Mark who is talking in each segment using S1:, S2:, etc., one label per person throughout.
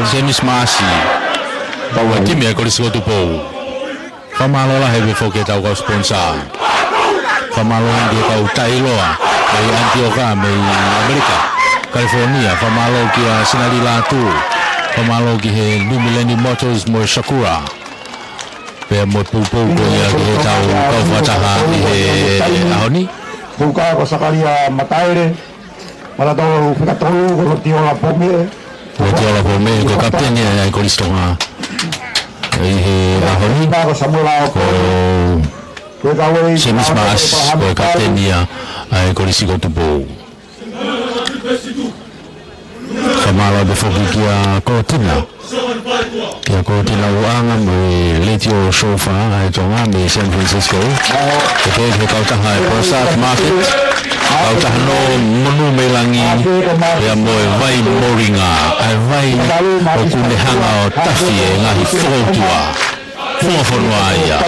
S1: Semis Masi bawa tim ya kalau disebut tu pamalo lah heavy focus tau kau sponsor pamalo dia kau Tailo dari Antioquia dari Amerika California pamalo kia Sinali Latu pamalo kia New Millennium Motors mo Sakura pe mo pupu kia dia tahu kau facaha ahoni
S2: buka ko sakalia mataire mala tahu kita tahu ko tiola pomie
S1: Betul pome ko kapten ya ko listonga ahoni
S2: ko samula ko
S1: Semis Mas ko kapten ya ko lisiko tubo Kamala befogia ko tina ya ko tina uanga mo letio sofa jonga me San Francisco ko kau tahu Prosat Market kau tahu no menu melangi ya mo vai moringa ai vai o kune hanga o tafi ngahi fotua fonua ya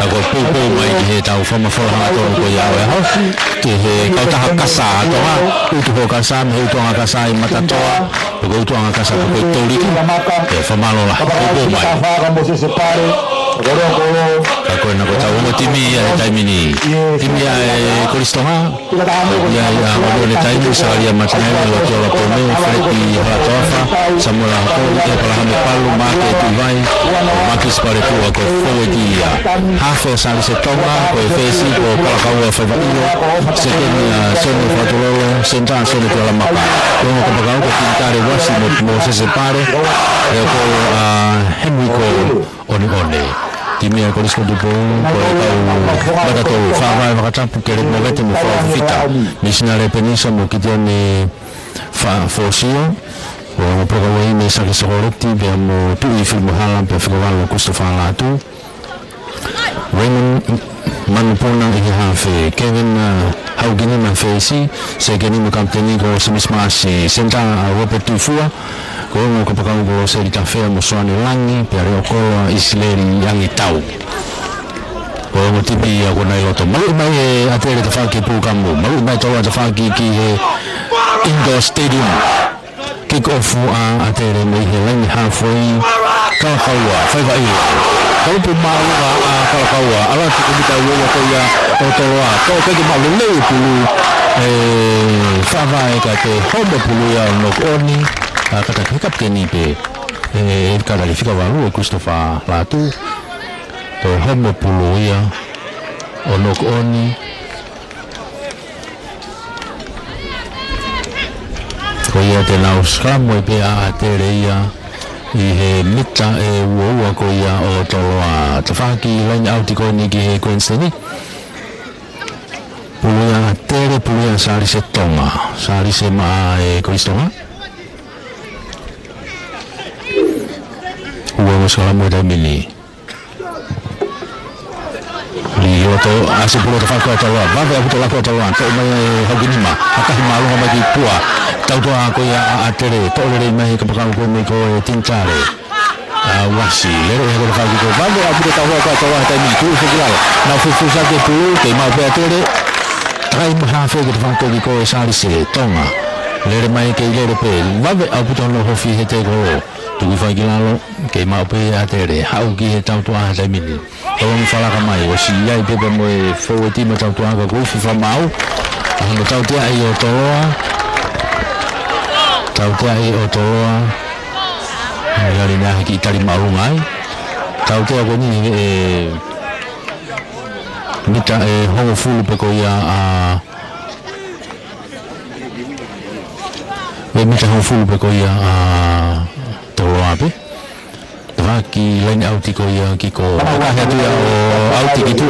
S1: ako pupu mai he tau fama fora to ko ya wa te he kau tahu kasa to ha tu ko kasa me to nga kasa i matatoa ko tu nga kasa ko tori e fama lo la pupu mai kako na ko tahu mo timi ya taimini timi ya kolistonga ya mo le taimu saria matana lo to la pome freti hatofa samula ko ya para me palu make tu vai makis pare tu ko fodia hafe san se toma ko fesi ko para ka wa fa ilo se tenia sono fatolo sentan sono to la mapa ko ko pa ko pintare wasi mo se separe e ko Henrico oni Timmy ko risko do bata to fa makatapu kele mo vete mo fa fita missionary penisa mo kitene fa fosio o programa ime sa sorority abbiamo tu i film halam per fare questo fa lato Raymond manupona i hafe Kevin haugini man fesi se geni mo kapteni ko Semis Masi senta Robert Tufua ko mo ko pakang go se di tafe mo soane langi per ko isleri yang itau ko mo tipi ko na loto mai atere ta faki pu kamu mai to ta faki ki indoor stadium kick off atere mai helang halfway kalakawa faiva i ko pu malu kalakawa ala tu kita yo ko ya otoloa ko ko malu le pulu fava ka te homo pulu ya no oni kata kikap keni pe kada fika valu Christopher Latu to homo pulu ya onok oni ko ya te na uskamo pe a tereia i he mita wo ko ya o toloa tafaki len autiko ni ki he kwenseni pulu ya tere pulu ya sari se toma sari se ma Christopher uang salamu dah mili. Lihat tu asyik pulau terfakar cawan. Bapa aku tu laku cawan. Tak mahu hagini mah. Akah malu hamba kipua. Tahu tu aku ya atere. Tak boleh mahu kepakan aku ni kau tincare. Wasi. Lero yang aku fakir kau. Bapa aku tu tahu aku cawan tadi. Tu segala. Nak fufu saja tu. Kau mahu atere. Try mahafe kita fakir kau sari se. Tonga. Lero mahu kau lero pe. Bapa aku tu nak hofi hete kau. Tu fagi lalu ke mau pe atere hau ki tau tu ah dai mini tolong fala ka mai o si ai pe mo forward team tau tu aga go fa mau ano tau tu ai o toloa ngari na ki tari mau ngai tau tu ako ni mita hongo fulu pe ko ya mita hongo fulu pe ko ya tolo ape ki lain auti ko ya kiko akah tu ya auti gitu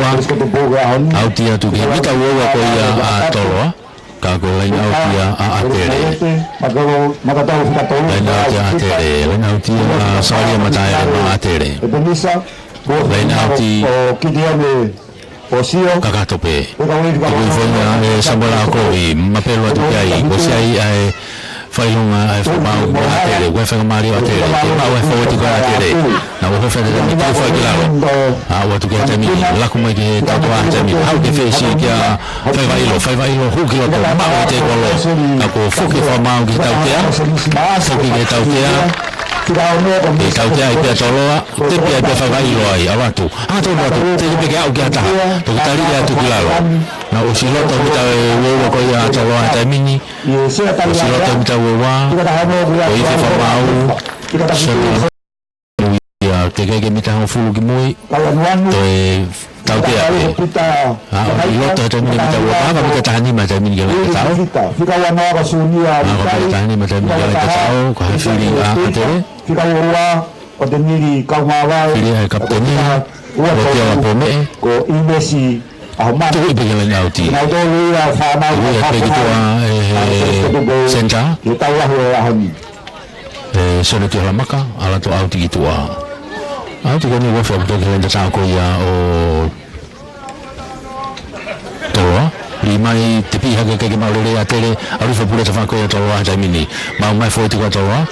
S1: auti ya tu kita wo ko ya tolo ka ko lain auti ya atere
S2: maka tahu kita tolo
S1: lain auti atere lain auti sorry mata ya atere lain auti
S2: kidiame osio
S1: kakatope ko fona sambala ko i mapelo tu ai ko sai ai whailunga e whamau mo atere, ue whakamari o atere, te mau e whaweti ko atere, na ue hofete te mitu whai ki laro, a ua tuke a tamini, laku mai ki he tautua a tamini, hau ke whesi kia whaiwailo huki loto, mau e te kolo, a ko whuki whamau ki tautea, whuki ke tautea, e tautea i pia toloa, te pia i pia whaiwailo ai, a watu, tonu atu, te peke au ki ataha, toki tarire atu ki laro, na o siloto mita e wewa ko ia toloa a tamini, o siloto mita wewa, o i te whamau, te keke mita hau fulu ki mui, to e tautea e. I loto he tamini mita wewa, haka mita tahanima tamini ke lai katao. Haka mita tahanima tamini ke lai katao, ko he whiri a atere. Whiri a kapteni, o te awa pomee. Tuku ipe ke lai ngauti. Ui a peki tua e senta. E sone ki halamaka, ala to auti ki tua. Auti koni wafi aputo ke lai tatao ko ia o toloa. I mai te piha ke maurere a tere, arufa pule ta whako ia toloa taimini. Mau mai fwoi te kua toloa.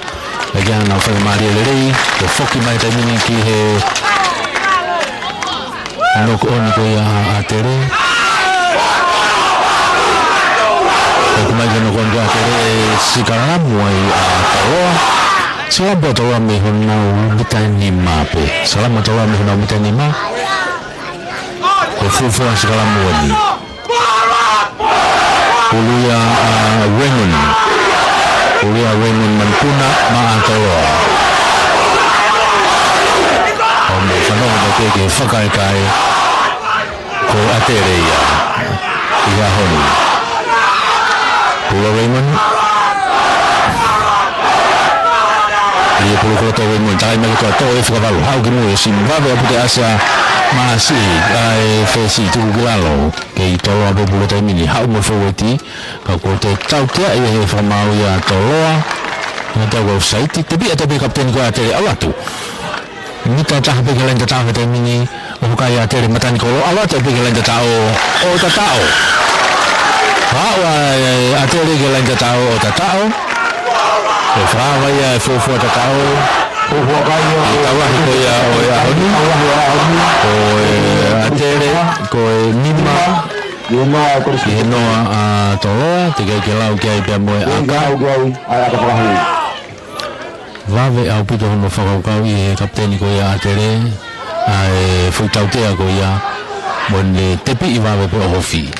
S1: E kia nau whakamari e lerei, ko whoki mai taimini ki he noko oni ko ia a tere. Ko mai ke noko oni ko a tere sikaramu ai a toloa. Salama toloa me honau mitani ma pe. Salama toloa me honau mitani ma. Ko fufua sikaramu oni. Uluia Raymond Mankuna maa toloa. O me whanau na keke whakaekai ko atere ia honi. Ula Raymond. Ia pulu koto Raymond, takai mai kotoa tō e whakavalu. Hau ki mui, Zimbabwe apute asa maasi ai whesi tuku ki lalo. Kei toloa popule taimini, hau mo whaweti. Ka ko te tautea i he whamau ia toloa. Nga tau kau saiti, te pia te pia kapteni ko atere awatu. Mita taha peke lain tatao he taimini, o hukai atere matani kolo, awatu e peke lain tatao o tatao. Hawa atere ke lain tatao o tatao. E whawa ia e fufua tatao. I tawahi ko ia o ia honi. O atere, ko e nima. Ki he noa a toloa, te kei ke lau ki ai pia moe aka. Wawe au pito hono whakaukau i he kapteni ko ia atere. E whaitautea ko ia. Mone tepi i wawe po hofi.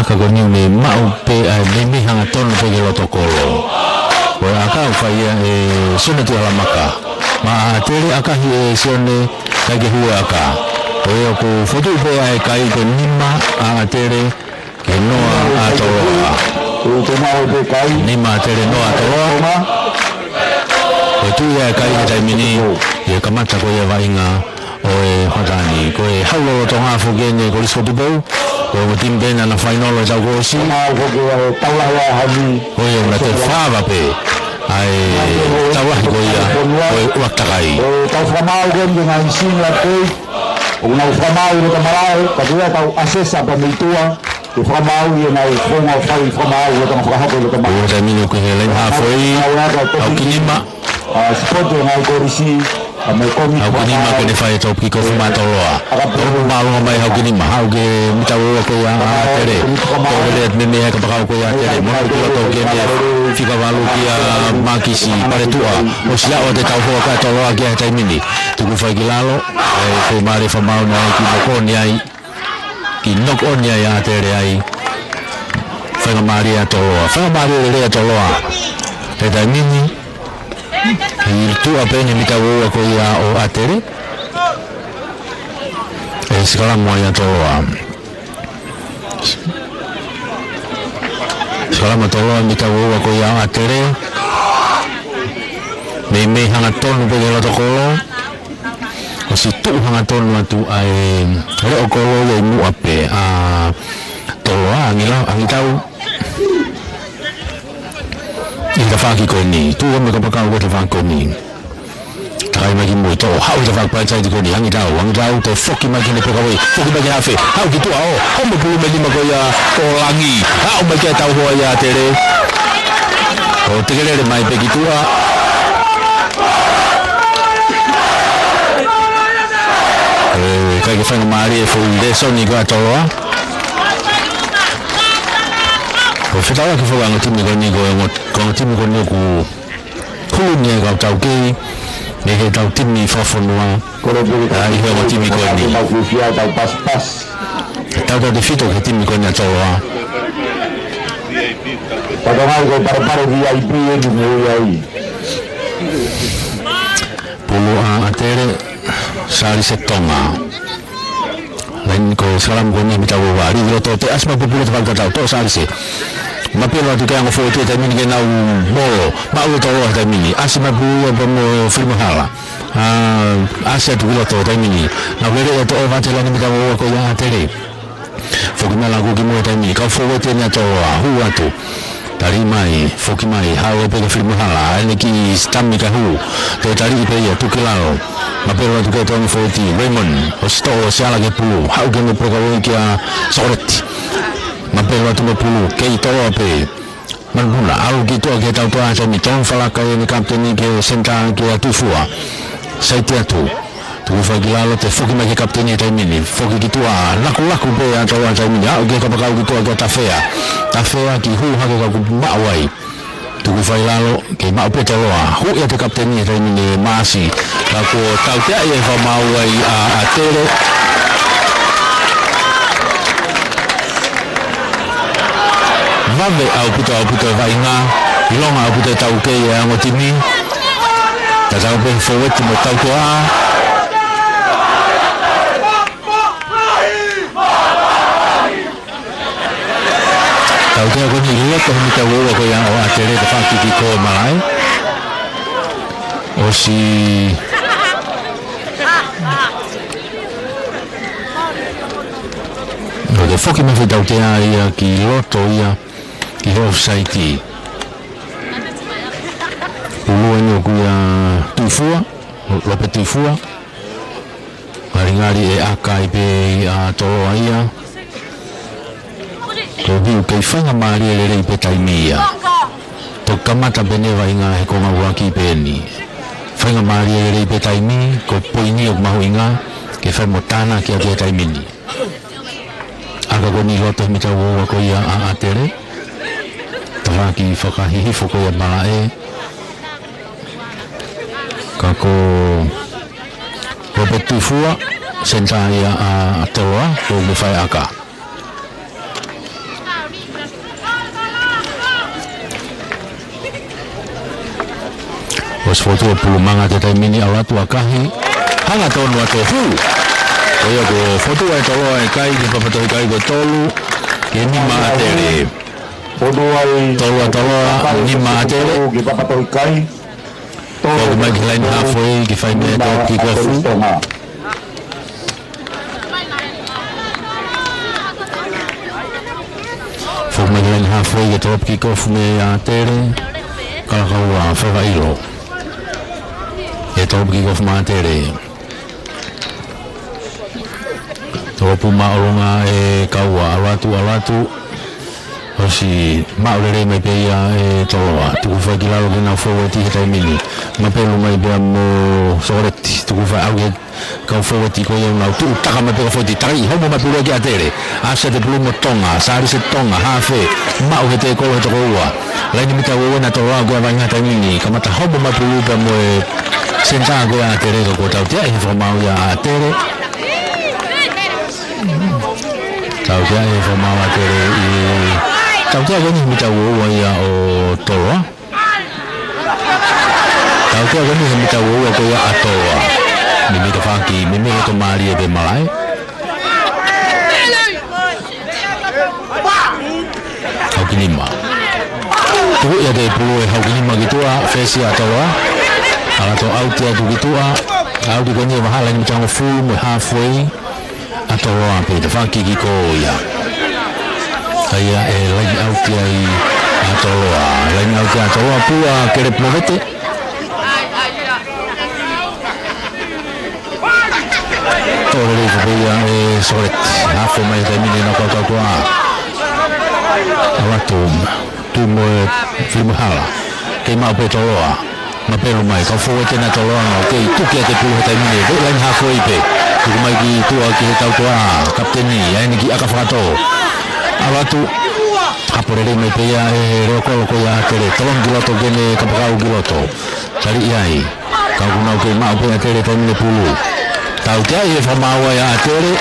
S1: Aka ko niu me mau pe me me hanga tonu pe ke loto kolo. O aka whai e sone tu alamaka. Ma atere aka hi e sone kage hua aka. O eo ko fotu pe ai kai ko nima a atere ke noa a toloa. Nima atere noa a toloa. O tu ia kai ke taimini e kamata ko ia vainga o e hatani. Ko e haulolo tonga fugene ko lisko tupou. Ko tim bena na final o tau gosi. Ko ia na te whawa pe. Ai tawahi ko ia o e uatakai.
S2: Tau whamau gen nga isin la kei. O nga whamau i rata marae. Katua tau asesa pa meitua. Te whamau i nga whonga whai whamau i rata whakahako i rata marae.
S1: O taimino ko he lein hafoi. Au kinima.
S2: Sport nga i korisi.
S1: Hau kinima ke ne whai tau piko whumatoloa. Tōku mālunga mai hau kinima. Hau ke mita ua ko ia a tere. Tōre leat me mea ka pakau ko ia tere. Monu ki loto ke mea whika walu ki a makisi pare tua. O sia o te tau hoa ka toloa ki a taimini. Tuku whai ki lalo. Ko maare whamau nei ki nokoni ai. Ki nokoni ai a tere ai. Whanga maare a toloa. Whanga maare rea toloa. He taimini. I tua pene mita ua ko ia o atere. E sikalamu ai a toloa. Sikalamu toloa mita ua ko ia o atere. Me hanga tonu peke loto kolo. O si tu hanga tonu atu ai leo kolo i mua pe a toloa angitau. I ka whaki koe ni. Tu ame ka pakau ko te whaki koe ni. Ta ai mai mo to hau te fa pa tai ko ni hangi tau te foki mai ni pe kawai foki mai hafe hau ki tu ho mo pu me ni ma ko ya o langi hau mai ke tau ho ya tere o te gele mai pe ki tu kai ke whanga maari e whu le soni ko atoroa ko whetara ki whanga timi ko ni ko timi ko ni ku hulu ni e kau tau kei ne he tau timi whawhanua ai hua timi ko ni tau tau te whito ke timi ko ni atoroa
S2: patongai ko paraparo VIP e ni me ai
S1: pulu a atere sari se tonga lain ko salam ko ni mitawo wari lo to te asma popular te tau to sari se ma pelo tu kang fo te mini ke nau bolo ma u to ro te mini asma bu bo mo film hala asa tu lo to te mini na vere to va te la ni mitawo ko ya tele fo ki mala ko ki mo te mini ka fo te ni to hu atu tari mai foki mai hawe pe film hala ni ki stammi ka hu te tari pe ya tu kelalo ma pero tu ke tong foti Raymond osto siala ke pulu hau ke me prokawe kia soret ma pero tu me pulu ke to pe manuna au ki to ke tau to asa mi ton fala ka ni kapteni ke senta ke tu fua sai te tu tu fa gilalo te foki mai ke kapteni te mini foki ki tu laku pe ya to asa mi au ke ka pa ki to ke tafea ki hu ha ke ka ma wai tu fa gilalo ke ma pe te loa hu ya te kapteni te mini masi ako tau te ai fa mau ai a tere vave au puto vai nga ilonga au puto tau ke ya mo timi ta tau pe fo wetu mo tau to tau te ko ni lo ko mi ta wo ko ya o a tere te fa ki ko mai o si no de foki me fitau te ia ki loto ia ki offside ulu eno kuia tufua lope tufua maringari e akai pe a tolo ia ko biu kei whanga maari e rei pe taimia to kamata beneva inga he konga waki pe ni whanga maari e rei pe taimi ko poini o mahu inga ke whai motana ki a te taimini aga ko ni loto mi tau o ko ia a atere taha ki whakahihi foko ia malae ka ko Robert Tufua senta ia a Ateroa ko me whai aka was foto pulumanga te taimini awatu akahi hanga tonu ato hu oya ko foto ai tolo ai kai ki papato kai ko tolu ke ni ma atere
S2: foto ai
S1: tolo ni ma atere
S2: ki papato kai
S1: ko mai lain halfway ki fai me to ki ko fu fo mai lain halfway ki to ki ko fu me atere kala kawa fa ilo e to ki ko fu ma atere Topu maolonga e kaua alatu o si maolere me peia e toloa tuku fa kilalo ke na forward ki tai mini ma pelu mai bea mo soreti tuku fa au ke ka forward ko ia na tu taka ma pe forward tai homo ma pelu ki atere asa de plumo tonga sari se tonga hafe ma o te ko to roa la ni mita wo na toloa go va nga tai mini kamata homo ma pelu ka mo senta go atere ko tau te ai fa ma ya atere tau te ai fa ma atere i tau te agoni mita wo ia o toloa tau te agoni mita wo ko ia atoa ni mita faki me me to mari e be malai au kinima tu ia de pulu e au kinima gitua fesi atoa ala to au te tu gitua au di goni mahala ni mita full mo halfway atoa pe de faki ki ko ia Kaya lagi au kiai atoloa, lagi au kiai atoloa pua kerep movete. le fobia soret hafo mai te mini na kota tua alatum tu mo filmhala ke ma pe toloa ma pe lo mai ka fo te na toloa no ke tu ke te pulu te mini do lain hafo ipe tu mai ki tu ki tau tua kapteni ya ni ki aka fato alatu apurere mai pe ya roko ko ya tere tolong giloto gene kapakau giloto cari iai kau guna ke ma pe tere te mini pulu tau te ai fa maua ya tere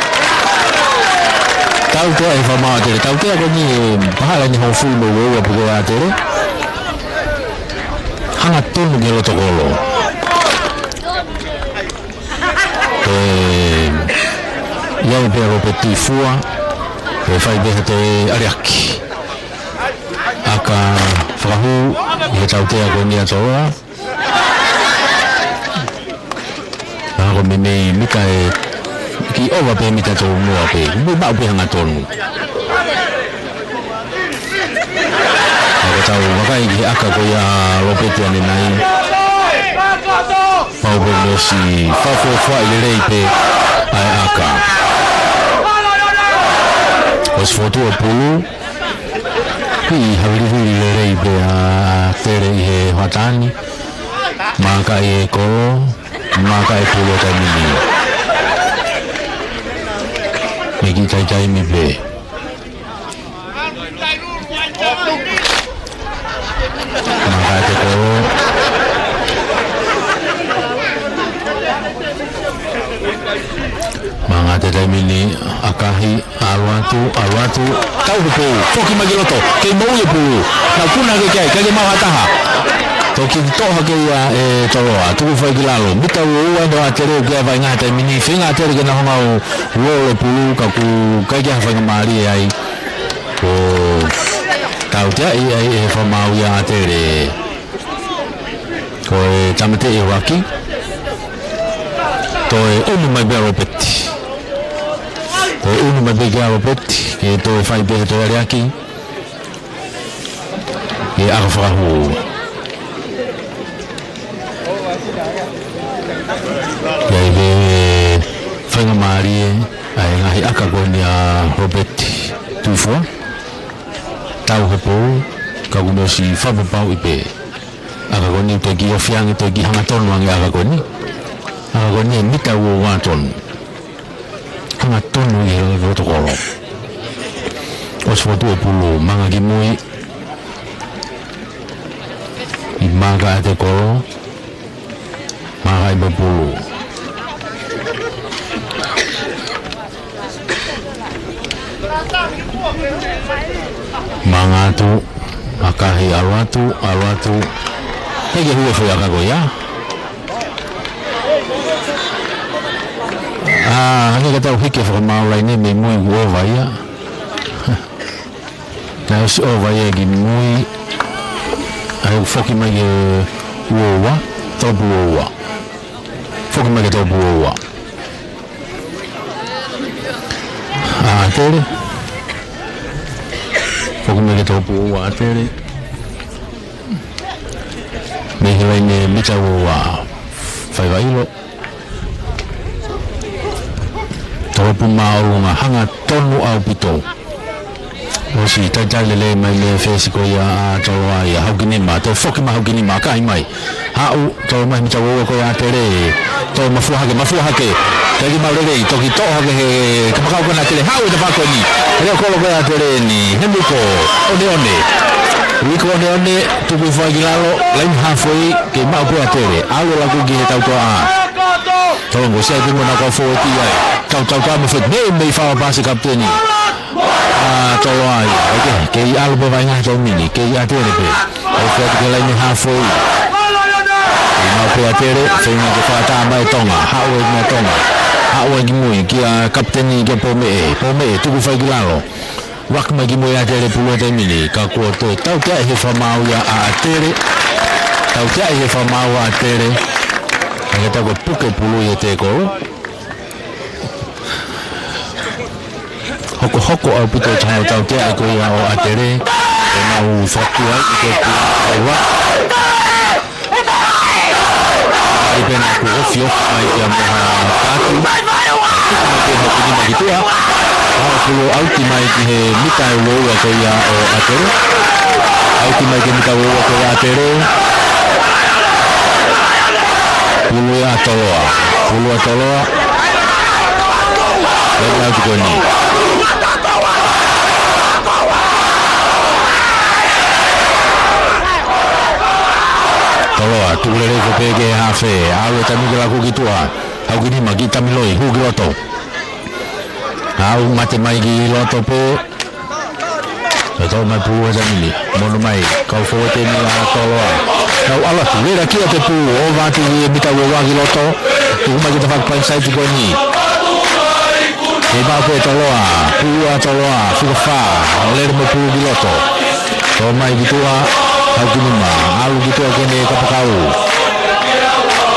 S1: tau te ai fa maua tere tau te ko ni pahala ni hofu mo wo pu ya tere hanga tonu giloto golo ia pe repeti fua pe fai be te ariaki aka frahu ia tau te ko ni atoa ako mene mika ki ova pe mita to mo pe mo ba pe hanga tonu ako tau wakai ki aka ko ya repeti ane nai pau be si fa fo fa ile pe ai aka os foto pulu ki havili le pe a tere he hatani maka e kolo maka e pulu ta mini megi tai mi be maka e kolo manga te tai mini akahi alwatu tau po foki magiloto ke mau ye pulu na kuna ke kai ke mau hataha toki toha ke ya toloa tu foi gilalo bita wo ndo atere ke vai ngata mini finga atere ke na mau wo le pulu ka ku ka ja fa mari ai o tau te ai fa mau ya atere ko tamte e waki to e mai bero peti to uno mai bero peti ke to fai be to ari aki e agafahu ya be fai mari ai ngai akagonia Robert tufo tau hopo kaguno si fabu pau ipe akagoni to gi ofiang to gi hangaton wangi akagoni mita wo waton hangaton ye roto kolo os foto pulu manga gi moi imaga te kolo manga ibe pulu manga tu akahi alwatu hege huwe fo yakago ya hanya kata hike fo maula ini me moi wo vaya na si o vaya gi moi ai foki mai wo wa tobu wa foki mai tobu wa tere foki mai tobu wa tere me hele mita wa fai vailo topu maurunga hanga tonu au pito o si tajalele mai le fesiko ya toloa ya haugini ma to foki ma haugini ma kai mai hau to mai mita wo ko ya tere to mafuha ke tagi maurele to ki to hage kamaka ko na tele hau de bako ni re ko lo ko ya tere ni hemiko one Wiko one tu ku fa gilalo lain hafoi ke ma ku atere alo la ku gi tau to a tolong go sai ku na ko fo ti ai tau ka mo fet me fa ba se kapteni tolo ai ke alo ba vai nga to mini ke atere pe o fa ke lain hafoi ma ku atere se nga ko fa ta mai tonga hawo na tonga hawo gi mo ki kapteni ke po me tu ku fa gilalo wak magi mo ya tere pulu te mini ka ko to tau te he fa mau ya atere tau te he fa mau atere ka ta ko puke pulu ye te ko hoko au pito tau te ko ya o atere e mau fatu ai ko wa ai ben ko fio ai ya mo ha ke hopini magitua pulu auti mai ki he mita uwa ko ia o atere auti mai ki mita uwa ko ia atere pulu atoloa lagi auti ko ni toloa tulere ko pege hafe awe tamigela ko gitua au gini magi tamiloi hu giloto au mate mai gi loto po to mai pu za mili mono mai kau fo te ni a toloa au ala tu vera ki te pu o va tu bita wo wa gi loto tu mai ta fak pan sai tu ko ni e ba ko toloa pu a toloa fu fa le mo pu gi loto to mai gitua au gini ma au gitua ke ne ka pakau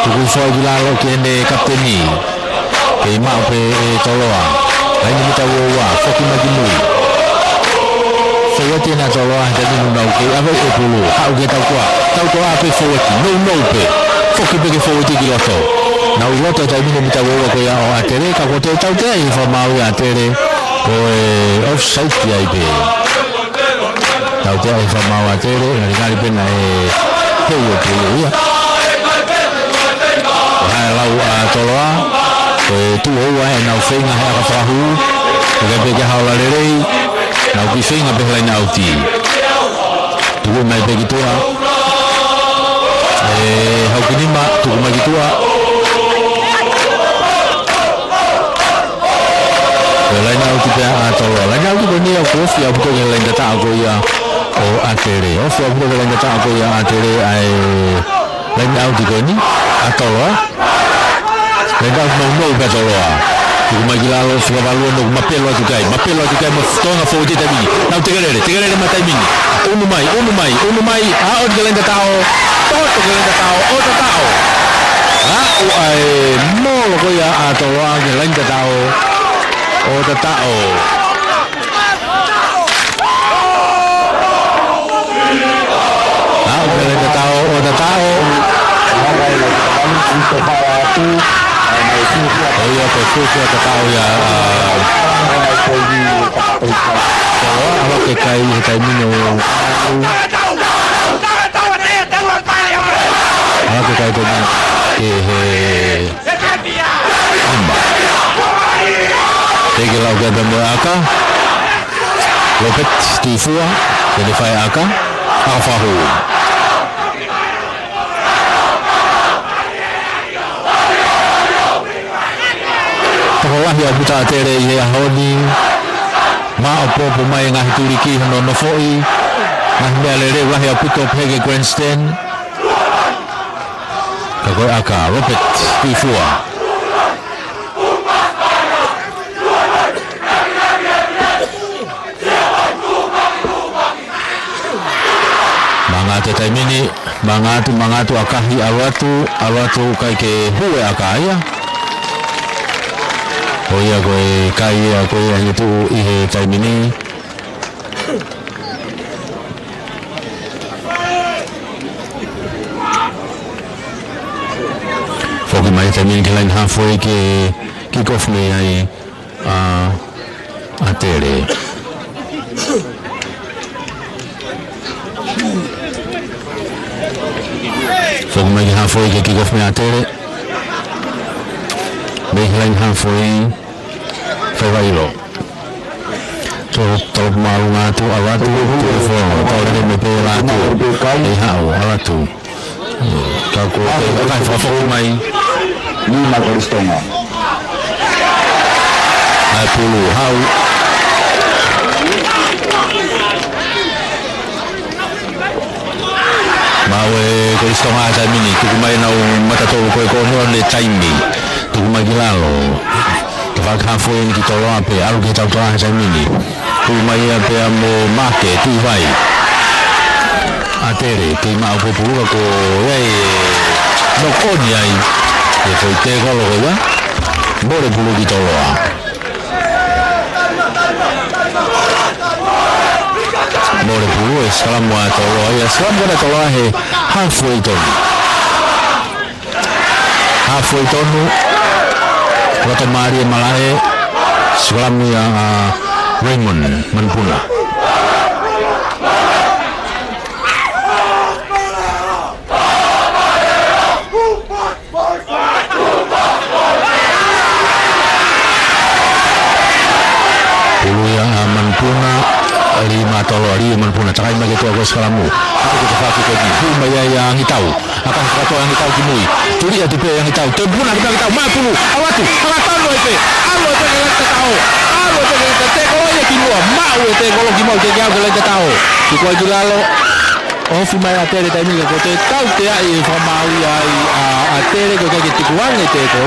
S1: tu ku fo gi la lo ke ne kapteni ke ma pe toloa lain kita wa foki maginu saya tina toloa jadi nunau ke ave e pulu au ke tau kwa pe foki no pe foki pe ke foki ki loto na u loto tai mino mita wa ko ya o atere ka ko te tau te informau ya atere ko offside ya ibe tau te informau atere na ringali pe na pe ya hai lau toloa tu oa e nau whenga hea ka whahu ka peke haola rerei nau ki whenga pe hlai nau ti tuku mai peke tua hau kinima tuku mai ki tua hlai nau ti pea a tolo hlai nau ti poni au kofi au puto ke hlai ngata au koia o atere ofi au puto ke hlai ngata au koia atere ai hlai nau ti koni a tolo legal no ba toloa tu mai gilalo suka balu no mapelo tu kai mo tonga fo ti tabi na tegerere matai mini unu mai a o gelenda tao o tao ha o ai mo lo ko ya a toloa gelenda tao o tao ha o gelenda tao o tao iya pesusu atau tahu ya kalau ke kai minum kalau ke kai minum amba tegi lau gada meraka lopet tifua jadi fai aka afahu wahi a puta tere i hea honi ma o popo mai ngahi turiki hono no foi ngahi mea lere wahi a puto pege grandstand ka koe aka Robert Tifua mangatu taimini mangatu akahi awatu kai ke hue akaya Oia koe kai a koe a hitu i he taimini Foki mai taimini ke lain halfway ke kick-off me ai a tere Foki mai ke halfway ke kick-off me a tere Behilain halfway Fewailo Tolop malu ngatu awatu Tufo Tolere mepe latu Ehau alatu Kako Kai fafok mai
S2: 5 koristonga
S1: Hai pulu hau Mawe koristonga aja mini Tukumai nau matatolu koe kono le taimi Tuku magilalo Tafak halfway ni kitolo ape Alu kita utoa sa mini Tuku mai ape amo make tu vai Atere Kei maa upopuluka ko Yai Nokoni ai E foi te kolo ko ya Bore pulu kitolo a Bore pulu e salamu a tolo a Salamu kada tolo a he Halfway tonu Kota Maria Malae Selamu ya Raymond Manpuna. Puluya Manpuna lima tolori Manpuna cakai bagi tu aku sekalamu. Aku kita fakir lagi. Bumaya yang hitau akan kata yang hitau kimui. Turi ya tipe yang hitau. Tempuna kita hitau. Mapulu. Awatu. Awatan lo itu. Alo itu kita tahu. Alo itu kita tahu. Oh ya kimua. Mau itu kalau kimau kita tahu. Kita lagi lalu. Oh fumai atere time ni ko te tau te ai famau ai atere ko ke tikuan te ko.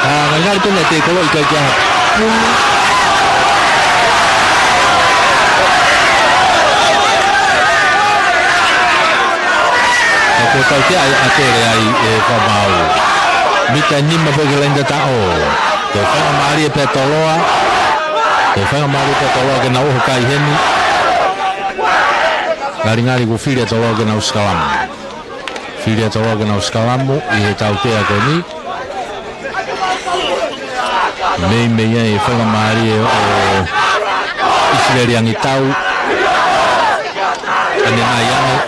S1: Ngal tu te ko ika ja. Ko tau te ai atere ai famau. Mita ni mabogelen tao. Te fa mari petoloa. Te fa mari petoloa ke nau kai heni. Ngari-ngari ku filia tologa na uskalamu. Filia tologa na uskalamu i tau te ako ni. Mei ai whanga maari o Israeli ang itau. Ane na yangi.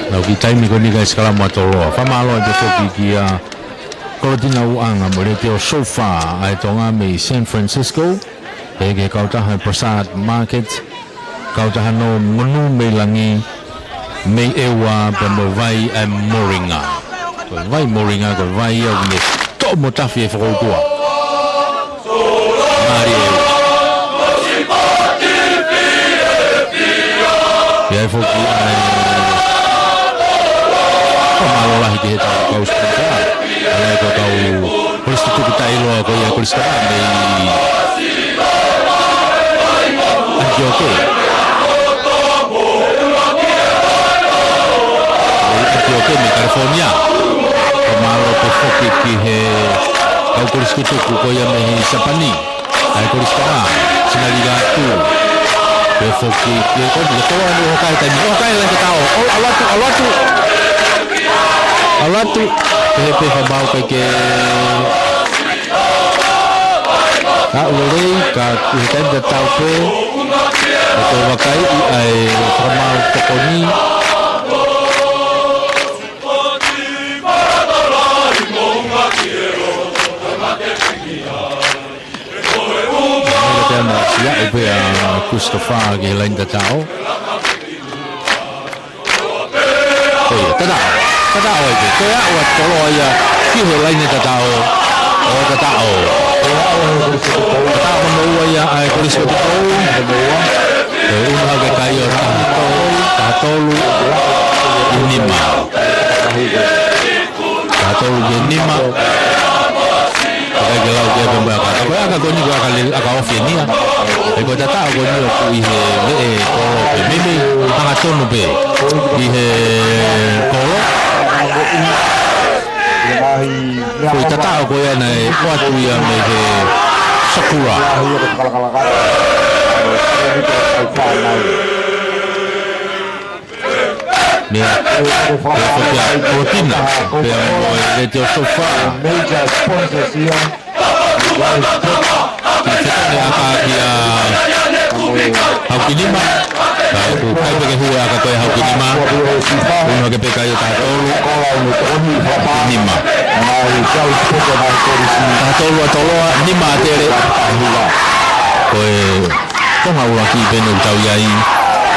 S1: Nau ki taimi ko ni ka uskalamu atoloa. Whamalo e befo ki Kodina uanga morete o sofa ai tonga me San Francisco ege kautaha Prasad Market kautaha no ngunu me langi me ewa pe mo vai ai moringa ko vai moringa ko vai o me to mo tafi e frotua Mario ya foki ai ko malo la ki ta kausta Alai ko tau Kristo tu kita ilo ko ya Kristo ame Antioke me California Kamalo ko foki ki he kau Kristo tu ko ya me Sapani ai Kristo sinaliga tu ko foki ki ko ko ano kai tani kai lang tao alatu Pepe fabau ke ulei ka kuhitan da tau pe ko wakai ai formal tokoni Ana sia pe Christopher ke lain da tau Tata oi ke kaya wat tolo ya ki ho lain ni tata o tata mo ya ai ko isko to una ke kayo tatolu inima Aga gelau ke bamba ka ko aga ko ni ko aga ofienia ko tata ko ni ko ihe le ko mimi aga tonu be ihe kolo Ko tata ko ya na watu ya me ke sakura ni proteína de teu sofá major sponsors here ni akakia hakinima ko kai pe huwa akakoya hakinima uno ke peka yo tatolu nima tatolu nima tere ko ko hawa ki beno tau yai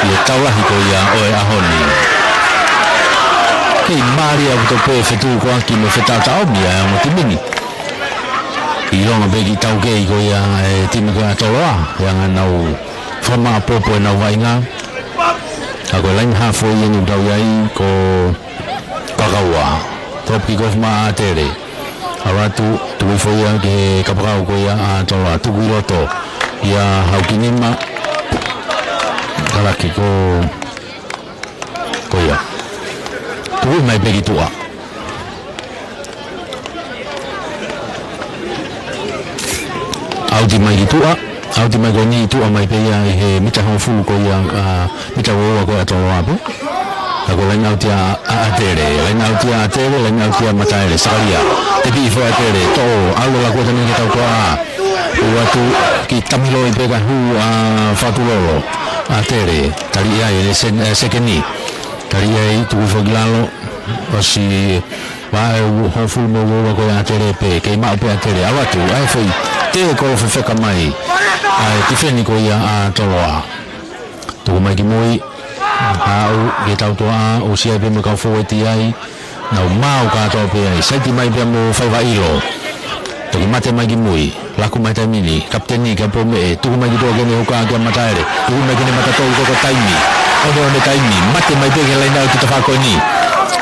S1: ye tau la hiko ya oe ahoni Kei Maria to pe fetu ko ki me feta tau mia mo timini. I longa begi tau ke ko ya timi ko atoloa yang nau forma popo na wainga. Ako lain hafo yang tau yai ko kagawa. Topi ko ma tere. Awatu tu fo ya ke kapakau ko ya atoloa tu guroto. Ya haukinima kalaki ko ya. Tuwi mai begitu Audi mai gitu Audi mai goni itu mai pe ya he mita ho fu ko ya mita wo ko atolo apa Ako lain au tia atere, lain au tia atere, lain au tia mataere, sakaria. Tepi ifo atere, to, alo la kota ni kita koa. Waktu kita miloi pega hu fatulolo atere, tari ia sekeni. Tari ia tu ifo gilalo, si wa hoful mo wa ko atere pe, ke ma pe atere, awatu, ai foi, te ko fefeka mai. Ai tifeni ko ia toloa. Tu mai ki moi au ge tau toa o sia be mo ka fo ti ai na mau ka to pe ai sai ti mai be mo fai va ilo tu mate mai ki moi la ku mai tamini kapteni ka po me tu mai ki do ge ne ka ga mataere tu mai ki ne mata to ko taimi o ne taimi mate mai be ge lai na ki ta fa ko ni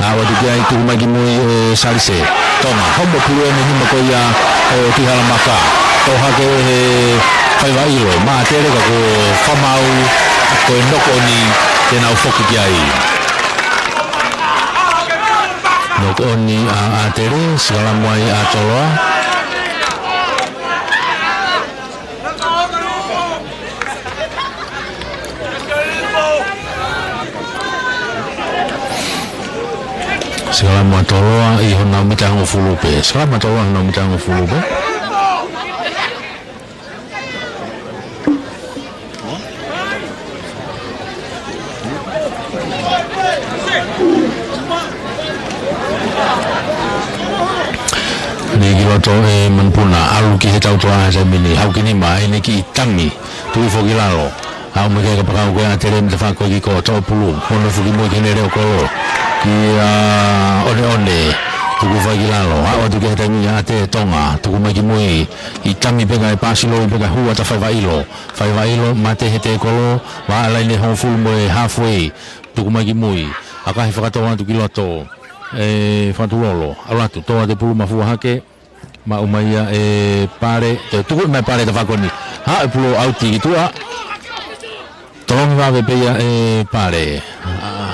S1: a wa tu ai tu mai ki moi salise toma homo pu ne ni ma ko ya ti hala maka to ha ge fai va ilo ma tere ka ko fa mau ko noko ni tena ufoki kiai nok oni atere segala muai atoloa segala muai atoloa i hona mitang ufulupe segala muai atoloa hona mitang ufulupe to menpuna alu ki tau toa sa mini hau kini mai ni ki tangi tu fo gilalo hau me ka pakau ko atere me fa ko ki ko to pulu hono fu ki mo ki ne re ko ki one tu fo gilalo hau tu ki tangi ate tonga tu mo ki mo i tangi pega e pasilo i pega hu ata fa vailo mate hete ko wa ala ni ho fu mo halfway tu mo ki mo aka hi fa to tu kiloto fa tu lolo ala tu to de pulu mafu hake ma umaya pare tu mai pare da fakoni ha pulo auti tua tolong va be ya pare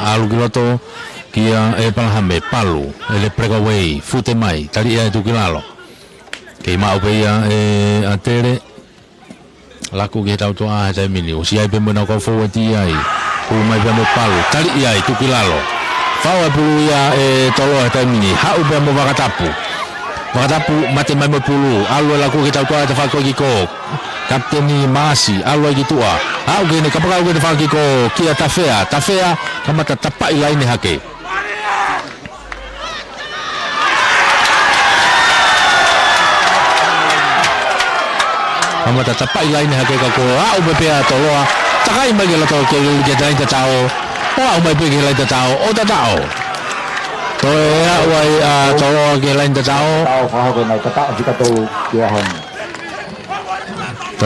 S1: alu giloto kia palahame palu ele pregaway fute mai tali tu kilalo ke ma be ya atere laku ge tau to a ta mini o sia be mona ko fo ti ai pu mai be mo palu tali ai tu kilalo fa pulu ya tolo ta mini ha u be mo vakatapu mate mai pulu alu laku kita tua te fako ko kapteni masi alu gitu au gene kapaka au gene fako ko kia tafea kama tatapa ilaine hake kama tatapa ilaine hake ko au bepea toloa takai mai la to ke ge dai ta tao au mai pe ge la ta tao o ta tao tôi quay cho cái lên cho cháu
S2: tao cái này tao chỉ có tôi kia hơn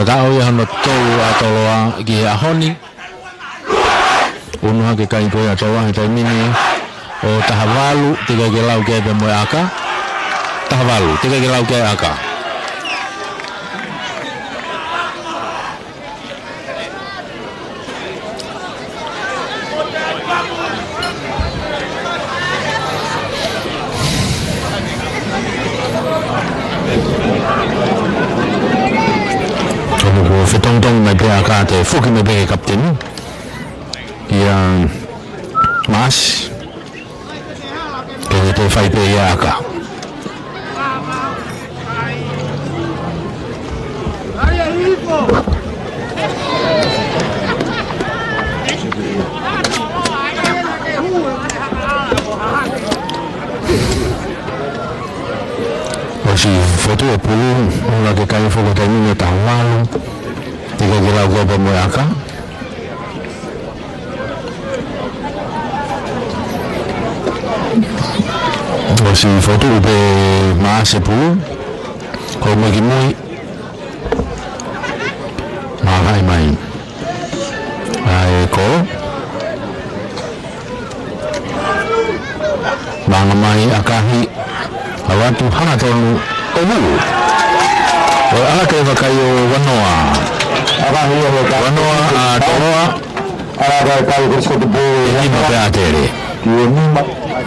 S1: tao yang nó tôi kia hơn đi uno cái cái tôi cho anh tôi mini o tahavalu tiga cái lau cái bên môi aka tahavalu tiga cái lau cái aka tông tông mai pe aka te fuki mai pe kapten yang mas ke te fai pe aka si foto pulu la que cae foto también está malo tiga que la copa muy acá o si foto de más pulu como que muy mai ai ko bang mai akahi awatu hana tonu omu o ala ke vakayo wanoa
S2: akahi
S1: wanoa toloa
S2: ala ka kai ko sko de
S1: ni ma pe atere
S2: ki ni ma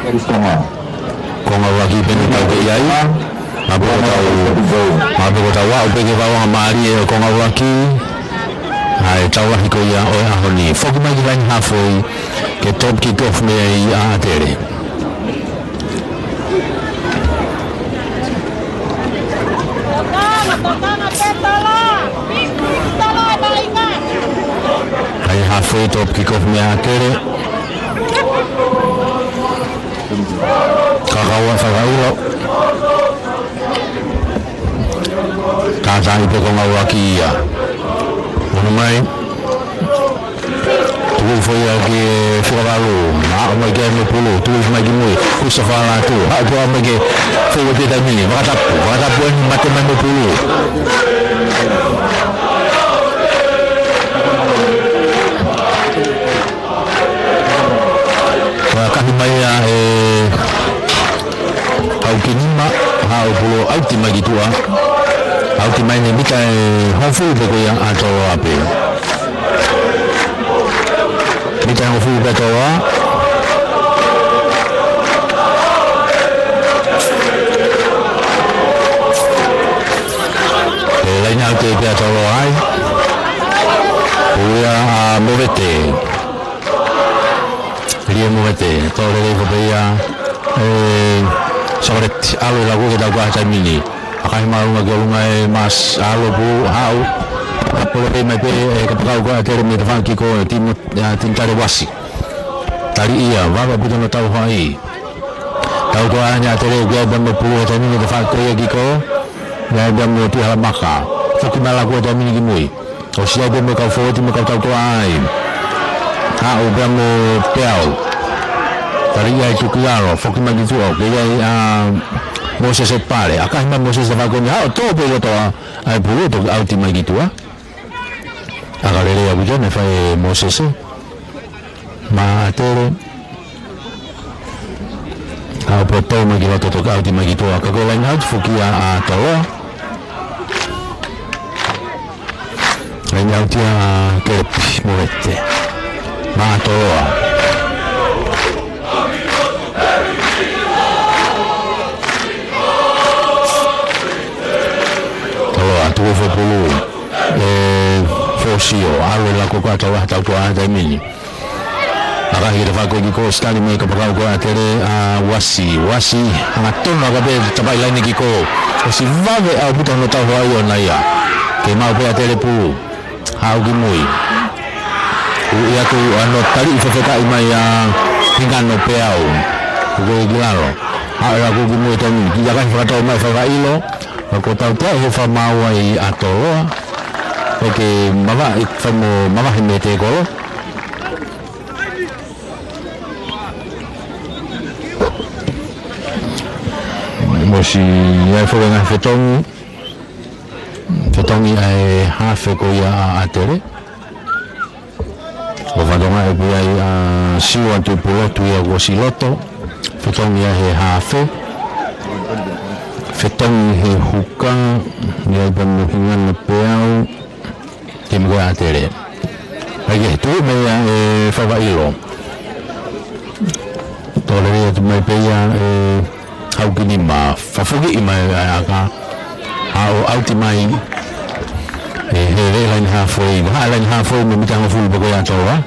S2: kristoma
S1: konga waki peni ka ke yai mabe ko tawa upe ke bawa mari e konga waki ai tawa hiko ya o ahoni foki mai line halfway ke top kick-off me ai a Atere. Ai halfway top kick-off me a Atere. Kakawa whakailo. Tātai peko ngau aki ia. Ono mai. Tuku foi aki whakawalu. Haa mai kia me pulu. Tuku mai ki mui. Kusa whala tu. Haa pua mai ki whaua te taimini. Wakatapu. Wakatapu eni mate mai me pulu. Kahi mai a Aukinima, hao pulu auti mai ki tua. Auti mai ne mita hofu peko ia atoro ape. Mita hofu peko a. Lain auti pe atoro ai. Puia movete. Ria movete. Tore reko pe ia. Soret alo lagu ke tau ka mini akai marunga ke lunga mas alo bu hau apolo pe mai pe ke pau ka tere me fanki ko tim tare wasi tari ia baba puto no tau hai tau ko anya tere ke ban me pu ta mini ke fanki ko ki ko ya ban mo ti hala maka foki mala ko ta mini ki mui o sia be me ka fo ti me ka tau ko ai ha o ban mo peau tari ia itu klaro foki magi tu o ia Moses e pare akai ma Moses va con ha to pe to ai pulu to auti magi tu aga le ya bujone fa Moses ma tere ha po to magi to auti magi tu ka ko lain out foki a to lain auti a ke morete ma to tuo fo pulu fosio alo la ko ka tawa tau to a mini aka hira fa ko ki ko stali me ka pa ko atere a wasi anga tono ka be tabai lain ki ko o si vave a buta no tau ai ona ia ke mau pe atere pu hau ki mui u ia tu ano tari fo ka mai a hingano pe au ko gilaro ha ra ko ki mui tani ki ya ka fa to mai fa ilo ko tau te he fa mau ai atoloa porque mama famo mama he mete golo mosi ia fo na fetong ai ha fe ko ia atere o va doma e ia siwa tu pulotu ia go siloto fetong ia he ha fe fetong he huka ia ban hingan na peau tim go atere ai tu me fa va ilo tole tu me pe ia hau kini ma fa fugi i mai aka hau ultimai he lain halfway me mitang full bago ya towa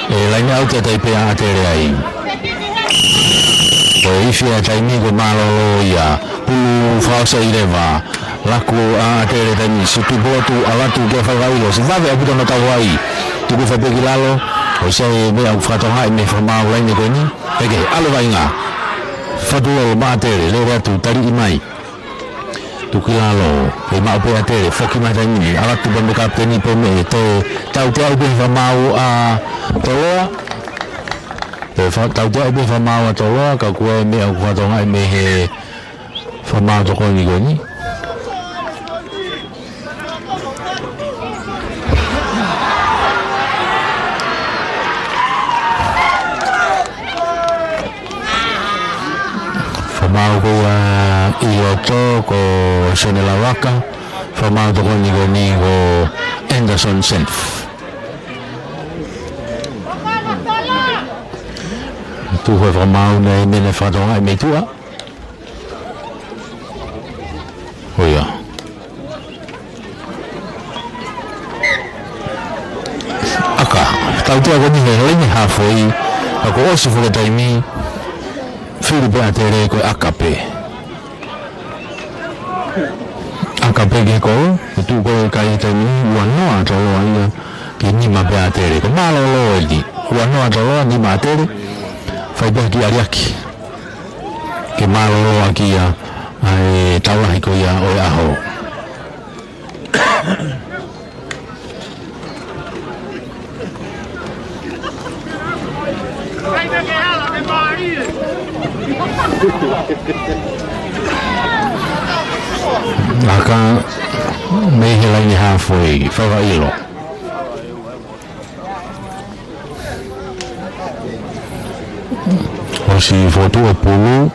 S1: lain out ya tai pe atere ai o ifia tai mi go malo ya pulu falsa ireva laku atere tai mi situ botu alatu ke fa vai lo se va ve abuto no tawai tu go fa pe kilalo o se me au fa to hai me fa ma lain ko ni pege alo vai nga fa tu lo matere le tu tari mai tu kilalo e ma pe atere foki ma tai mi alatu ban kapteni pe me to tau te au ben fa mau a toloa fa tau te au ben fa mau a toloa ka ko me au fa to hai me he fa mau to ko ni goni mau ko iloto ko senela waka fa mau to ni go Anderson Senf tu ho fa mau ne ne fa do ai me tua oya aka tau tu go ni le halfway ko osi fo taimi Filipe atere ko akape ke ko tu ko kai taimi wano atolo ia ke ni ma be atere ko malo lo di wano atolo ni ma atere fai ba ki ariaki ke malo lo aki ya ai tawa ko ya o aho Aka mehe laini halfway whakailo o si fotu e pulu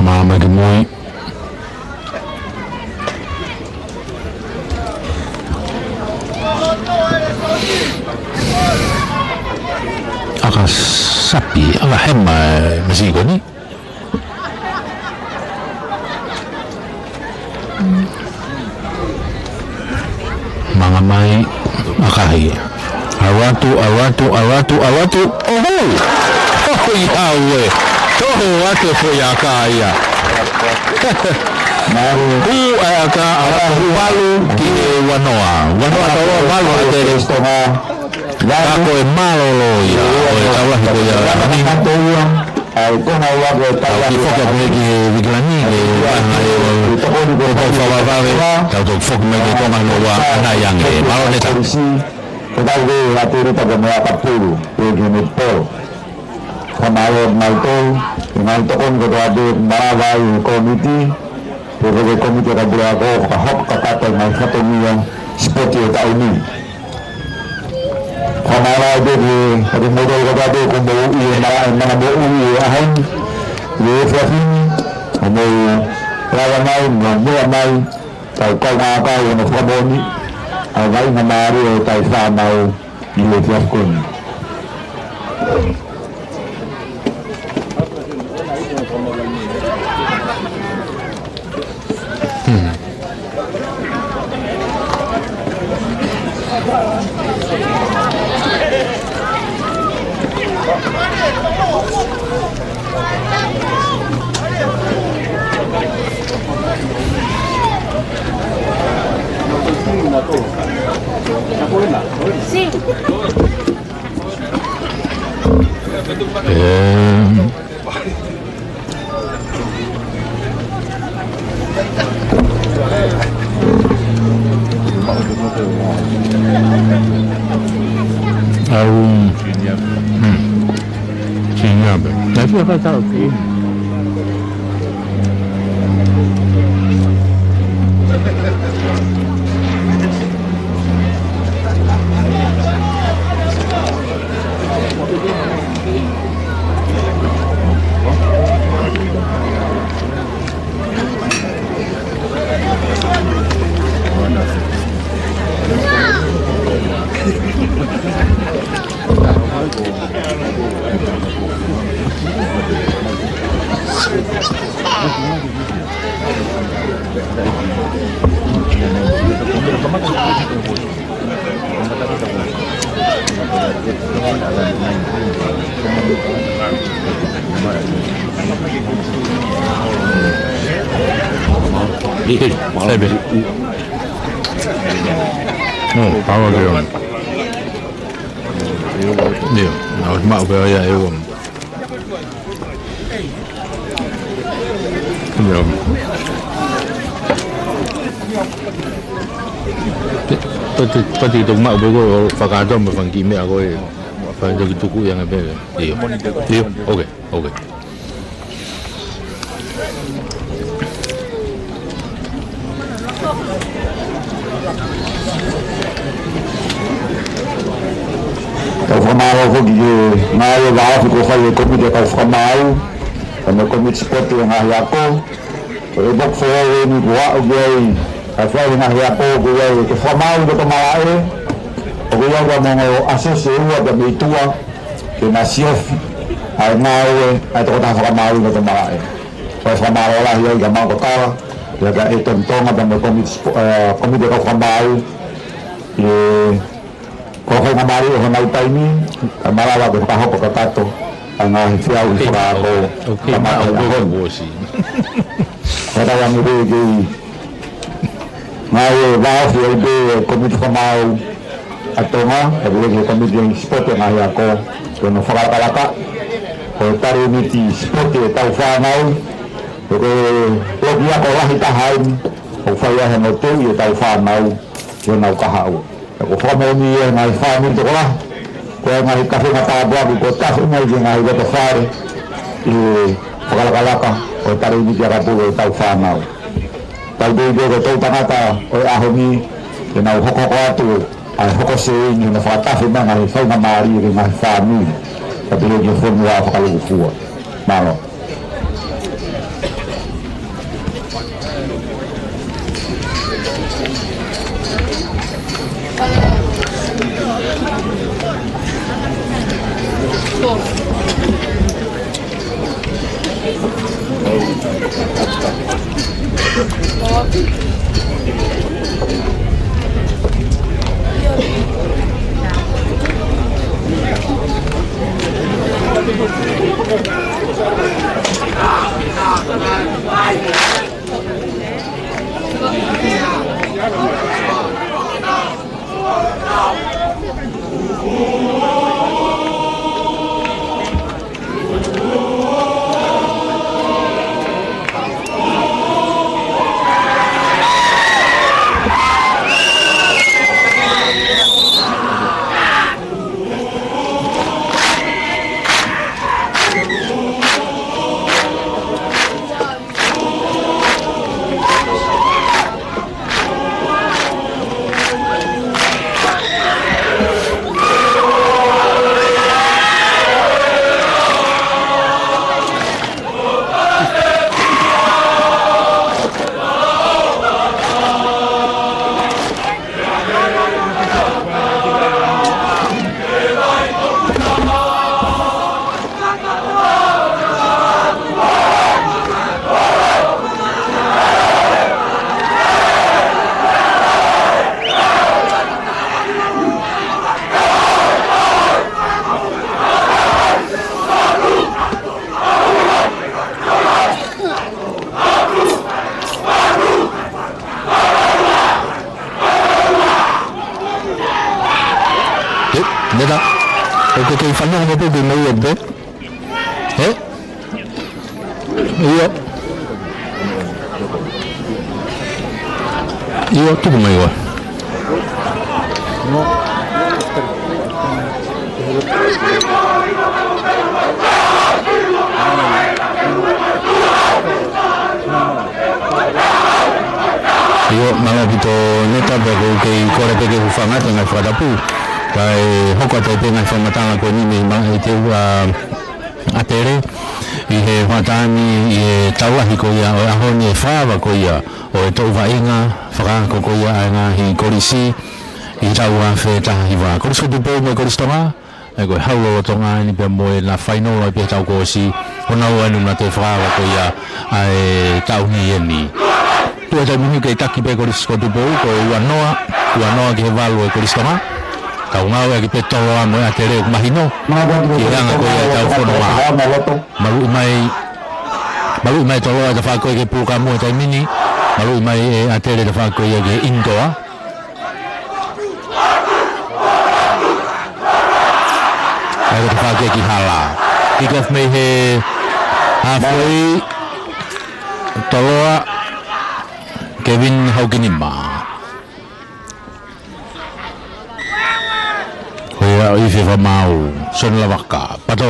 S1: mama ki mui aka sapi aka hema masiko ni mga may akahi awatu oh yawe toho watu fo yakaya maru aka walu ki wanoa tawa walu atere kako e malo lo ya o tawa ko ya ni ai kona wago tawa ki foka ko ki viglani ke ko fa va ta to fok me ke toma no wa ana yang e malo neta
S2: Ketahui hati kita gemuk kapuru, begini pol. Kemarin malto, dengan tokon ketua marawai komiti, berbagai komiti kaburago, kahok kata dengan satu miliar seperti tahun ini. Kemarin di modal ketua kumpul mana bau ahem, lefafin, mau lawan lain, mau lain, kau apa yang kaboni. Awal namari o taisa mau dilefakun.
S3: Sí.
S1: Tapi apa tahu sih? Sabi. Power girl. Dia, harus mak kau ya itu. Dia. Tadi tu mak kau fakadom berfangki mek aku. Faham jadi tuku yang apa? Dia. Dia. Okay.
S2: Kau famau hoki ngayo gafu ko fai komite kau famau kami komite seperti yang ayako ebok fo ni gua ugei afai yang ayako ugei ke famau do malai ugei ga mo asese ua da mitua ke nasief ai ngawe ai to ta famau do malai fa famau lah ya ga mau kota ya ga eton tonga da komite kau famau ko ko ngamari o na taimi marawa ko pa ko tato ang hiaw ura ko
S1: okay go si
S2: kada yang ibe mau bawa ibe komite mau atonga ibe komite sport yangaya ko kono farakalaka ko tari miti sport tau fanau ko dia ko lah itahan ko faya hanoto ia tau fanau yo nau kahau ko famo ni ngai fami to lah ko ngai kafe mata babu ko tas ngai ngai ko fare farakalaka ko tari miti rabu tau fanau tau de ko tau tangata o ahomi ke nau hoko atu ai hoko se ni na fatafi na ngai fai na mari ngai fami tapi dia formula kalau ufua malo
S1: Neda, porque que fanno un po' di meglio, io tu come io? No. Io malah gitu neta bago kay kore pege ufanga tengah fadapu kai hoko te penga famatanga ko ni ma ite atere i he watani i taua hiko ia o aho ni whawa ko ia o e tau wainga whakako ko ia anga hi korisi i taua whetaha hiwa korisko tupo me koristonga e koe haulo o tonga ni pia moe na whainoa pia tau kosi hona o anu na te whawa ko ia ai tau ni eni tu e tau muhi kei taki pe korisko tupo ko uanoa ki he walu e koristonga tau ngau e ki pe toa moe a te reo kumahino ki ranga ko ia tau whonoa malu mai toloa te whako e ke puka mua tai mini malu mai e a tere te whako e ke indoa ai te whako e ki hala kick off mei he halfway toloa Kevin Haukinima koea o ife whamau son la waka pato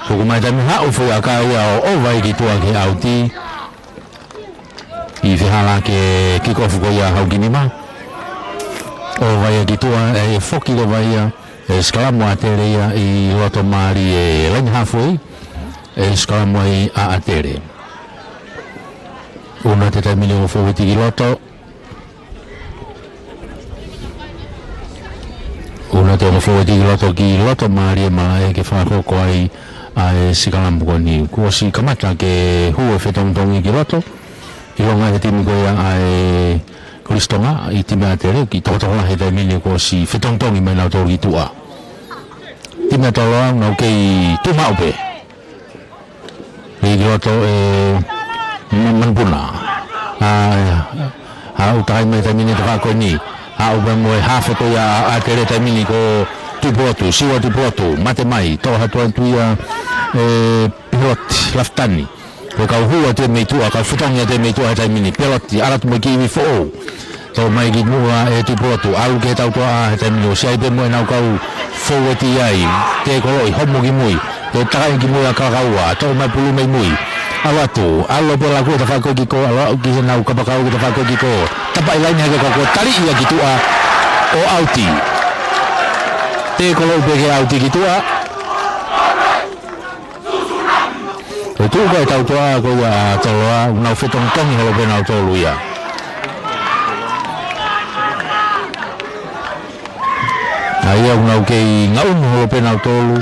S1: Puku mai tami hau fu aka ia o vai ki tua ki auti i whihala ke kikofu ko ia Haukinima o vai ki tua e foki ko vai ia e skalamu atere ia i loto mari e lain halfway e skalamu ai a atere una te taimile o fowiti ki loto una te o fowiti ki loto mari e malae ke whakoko ai ai sikalampu ko ni ko si kamata ke hu e fetontongi ki loto i longa he timi ko ia ai Koristonga i time atere ki tokotokola he taimini ko si whetongtongi mai nau tōru i tua. Time atoloa nau kei tuma upe. I roto manpuna. Ha utai mai taimini te whako ni. Ha upe moe hawhe ko ia atere taimini ko tupotu, siwa tupotu, mate mai, tō hatua tuia pilot laftani. Ko kau hua te meitua, kau whutongia te meitua he taimini, peloti, aratu mai kiwi fō. Tau mai ki mua tupotu, alu ke tau toa he taimini, o siai pe moe nau kau fō ti ai, te koloi, homo ki mui, te takai ki mui a kakaua, tau mai pulu mai mui. Alatu, alo pe laku ta whako ki ko, alo ki he nau kapakau ki ta whako ki ko, tapai laini hake koko, tari ia ki tua o auti. Te koloi pe ke auti ki tua. Ko tu kai tau toa ko ia toloa nau whetong tongi holo pe nau tolu ia. Ai au nau kei ngaunu holo pe nau tolu.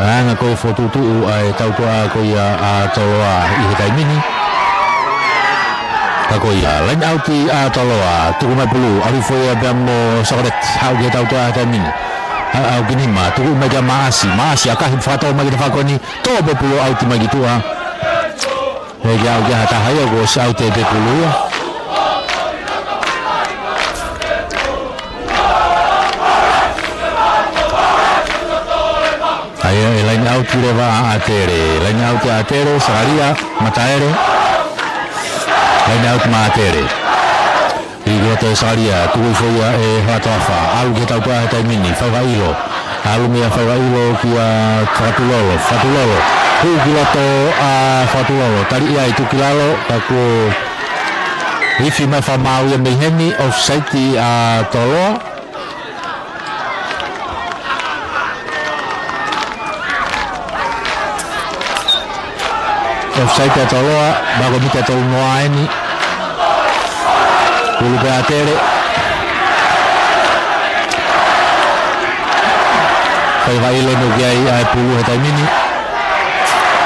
S1: Anga koe whotutu ai tau toa ko ia toloa i he taimini. Ka ko ia lain auti toloa tuku mai pulu arifo ia pe amo sokoret hau ke tau toa he taimini. Au gini ma tuku mai ka maasi akahi whakatau mai ki te whakoni tō pe pulu auti mai ki tua hei ki au ki hata hai au si auti e pe pulu ia aia e laini auti rewa atere laini auti atere sararia mataere laini auti ma atere i roto saria tuku foia e hatoafa alu ke tau toa he taimini whaiwailo alu mea whaiwailo ki a whatulolo hu ki roto a whatulolo tari ia i tukilalo kako ifi mai whamau ia meheni offside i a toloa offside a toloa bago mita tau noa eni pulu pe atere whaiwailo no ki ai pulu he taimini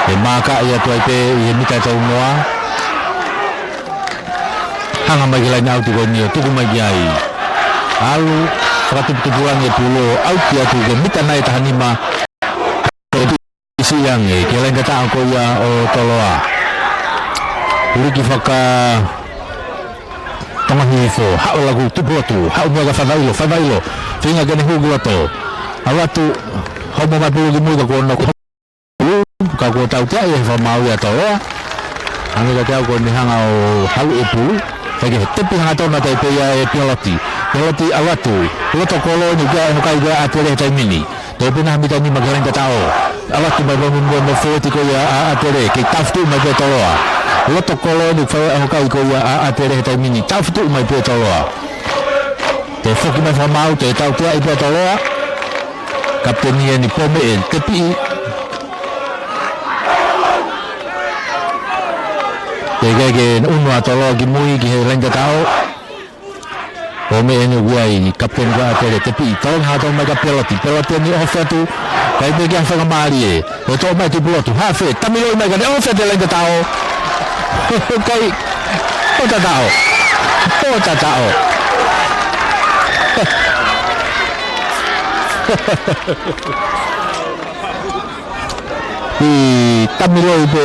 S1: e maka ia tuai pe i he mita tau noa hanga mai ki laini auti ko nio tuku mai ki ai alu whakatuputupurangi e pulu auti atu ke mita nai tahanima isi yang e ki laini kata ko ia o toloa uriki whaka tamahi fo hao lagu tupotu hao mua ka whaiwailo whinga kene hugu ato awatu homo mai pulu ki mui ka kona ka kua tau tia i he whamau ia toloa hangi ka tau ko ni hanga o hau e pulu whake he tepi hanga tona tai pe ia e piloti awatu roto kolo ni kia e hokai kia atere he taimini te pina hamita ni magarenga tao awatu mai mo fōti ko ia atere kei taftu mai pe toloa roto kolo ni whai hokai ko ia atere he taimini taftu mai pe toloa te whoki mai whamau te tau tia i pe toloa kaptenia ni pome e tepi te keke unua toloa ki mui ki he renga tao pome e ni uai kapten ka atere tepi tolong hato mai ka peloti ni ofetu kai pe kia whakamari e to mai tu pilotu hafe tamiloi mai ka ne ofete renga tao kai o tatao i tamiloi pe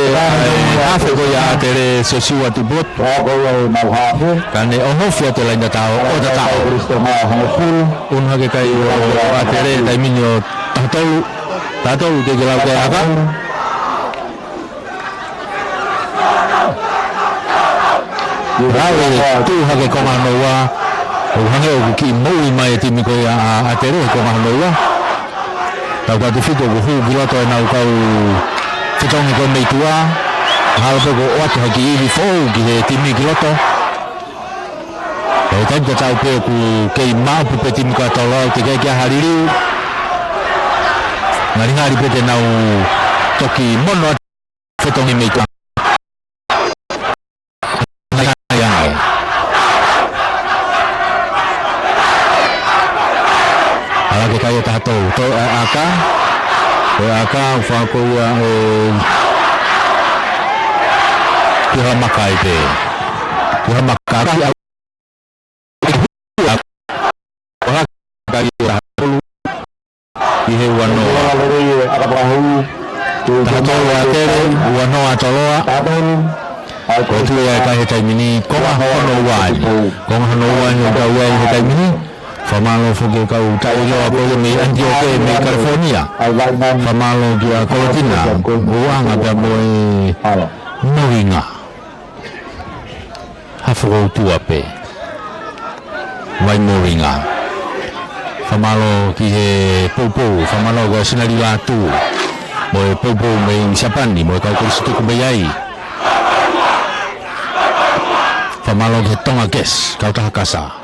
S1: hafe ko ia atere sosiwa tu bot kane ohofia te laina tao o tatao unha ke kai o atere taiminio tatolu te kilau ke aka rawe tu hake konga noua o hange o ki moui mai timi ko ia atere konga noua tau ka te whito ko hu giloto e nau kau whitongi ko meitua halape ko oatu haki iwi fōu ki he timi giloto e taim ka tau pe ku kei maupu pe timi ka tau lau te kei kia haririu ngari pe te nau toki mono whitongi meitua ke kaya tahatou to aka whako ia piha makai pe piha makai atere ua noa toloa ko tu e ka he taimini ko ha no wai no ka wai he taimini famalo foge ka u ta yo ko me Antioque me California famalo dia Colotina uanga pe moi noinga ha fo tu ape vai noinga famalo ki he popo famalo ga sinali la tu mo popo me Japani mo ka ko situ ko bayai famalo ke tonga kes kau ta kasa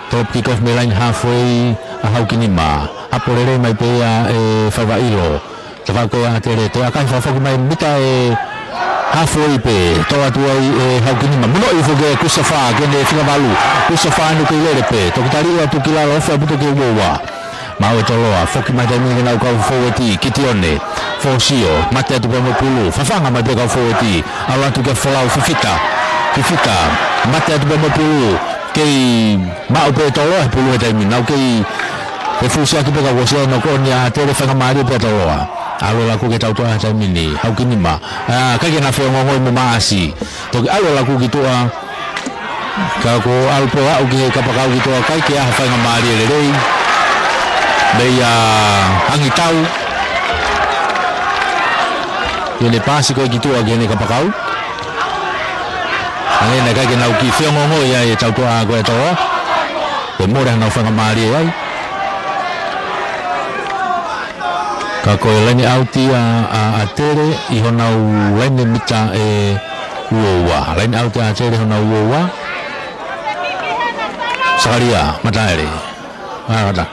S1: top kick off meline halfway a haukinima apolere mai pe e favailo tava ko atere te akai fa foku mai mita e halfway pe to atu ai haukinima muno i foge kusafa gene finga balu kusafa no ke lere pe to kitari atu kila ofa buto ke wowa mau toloa foki mai dai ngena ka forward kitione fosio mate atu mo pulu fafanga mai pe ka forward ala tu ke folau fifita mate atu mo pulu kei mau pe tolo e pulu e taimina kei pe fusia ki peka wosia no konia tere whanga maari pe toloa alo laku ke tautoa taimini haukinima kai ke na whea ngongoi mo maasi toki alo laku ki toa ka ko alpo au ki kapakau ki toa kai ke aha whanga maari e rei mei hangi tau yene pasi koe ki toa gene kapakau ane na kai ke nau ki whea ngongoi ai e tautoa koe toa pe mora nau whanga maari e ai ka koe lani auti a tere i honau lani mita e uowa lani auti a tere honau uowa sakaria mataere kata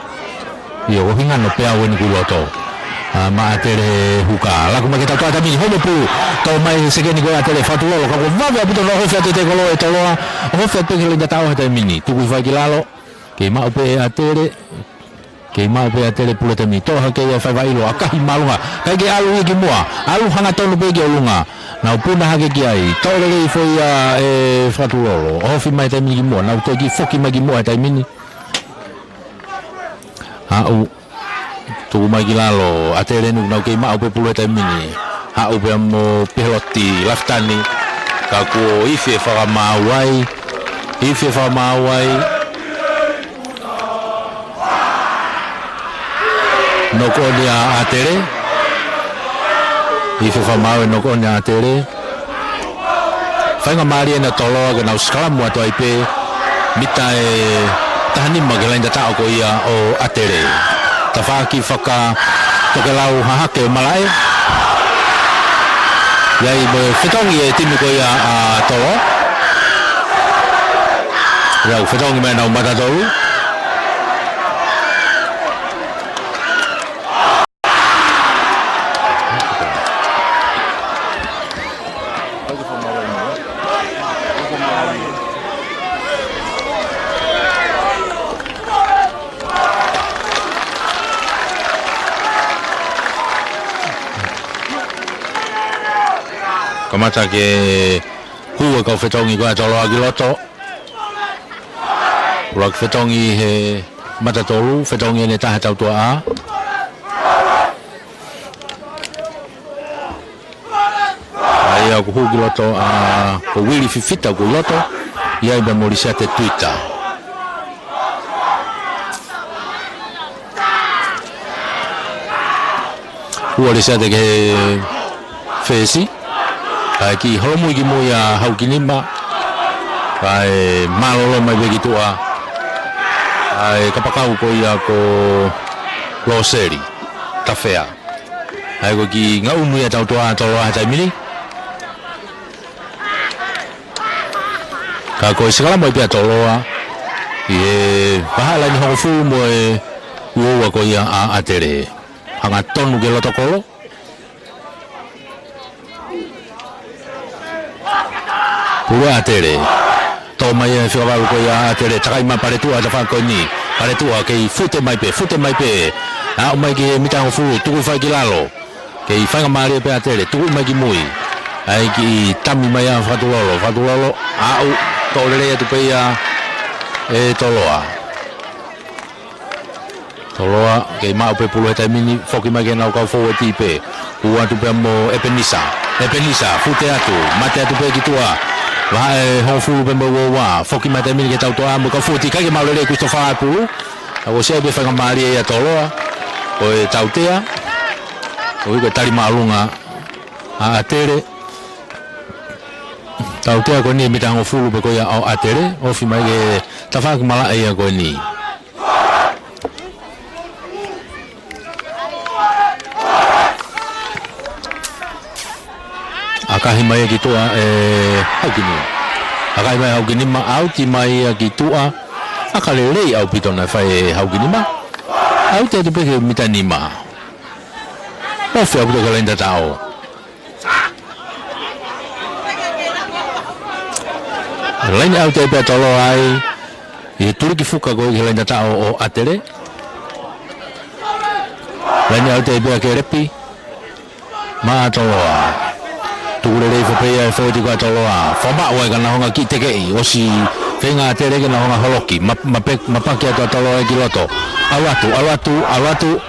S1: iyo kohinga no pea weni kuloto ma a tere huka laku makita toa tamini homo pu tau mai sekeni koe a tere fatu lolo kako vave apito no hofia te kolo e toloa hofia te kele da tau hata mini tuku i whaiki lalo ke ma upe a tere ke mau pe atele pule tami toha ke ia whaiwailo akahi malunga kai ke alu iki mua alu hanga tonu pe ke olunga nau puna hake ki ai tole rei foi a whakatulolo ofi mai tami ki mua nau teki foki mai ki mua tai mini hau tuku mai ki lalo atele nu nau ke mau pe pule tai mini hau pe amo peloti laftani kakuo ife whakamauai no konia atere i fa mau no konia atere fanga mari na tolo ga na skala mo to ipe mita e tani magala nda ta ko ia o atere tafaki faka to ke lau ha ke malai yai bo fetongi e timi ko ia a tolo ya fetongi me na mata do kamata ke hua kau fetongi koe tolo agi loto urak fetongi he mata tolu fetongi ne taha tau tua a ai aku hugi loto a ko wili fifita ku loto ia iba morisia te Twitter hua risia te ke fesi ki homo ki mo ya haukinima ai malolo mai be kitua ai kapakau ko ia ko loseri tafea ai ko ki ngau mu ya tau toa toa tai mini ka ko segala mai pia toloa e pahala ni hofu mo e uo ko ia a atere hanga tonu ke lotokolo pura atere to mai e fiwa ko ya atere takai ma pare tu ada fa ko ni pare tu ke fute mai pe a mai ke mita fu tu fa ki lalo ke fa mari pe atere tu mai ki mui ai ki tami mai fa tu lolo a u to le tu pe ya e toloa Toloa ke mau pe pulu eta mini foki mai ke nau kau fo tipe. Ua tu pe mo Epenisa fute atu mate atu pe kitua. Wa ho fu pe mo wa foki mate mini ke tau toa mo kau futi ka ke mau le Christopher pulu. Awo se be fanga mari ya toloa. O tautea. O ke tali malunga a atere. Tautea ko ni mitango fulu pe ko ya o atere o fi mai ke tafak mala ya ko ni. Akahi mai ki tua haukini. Akahi mai haukini ma auti mai ki tua. Akalelei au pitona fai haukini ma. Au te peke mitani ma. Ofe au pito kalenda tao. Lain au te pe tolo ai. I turi ki fuka ko kalenda tao o atere. Lain au te pe ke repi. Ma tolo ai. Tule rei fopea foti kwa toloa foma wa kana honga kiteke osi fenga tere kana honga holoki mapaki ata toloa kiloto alatu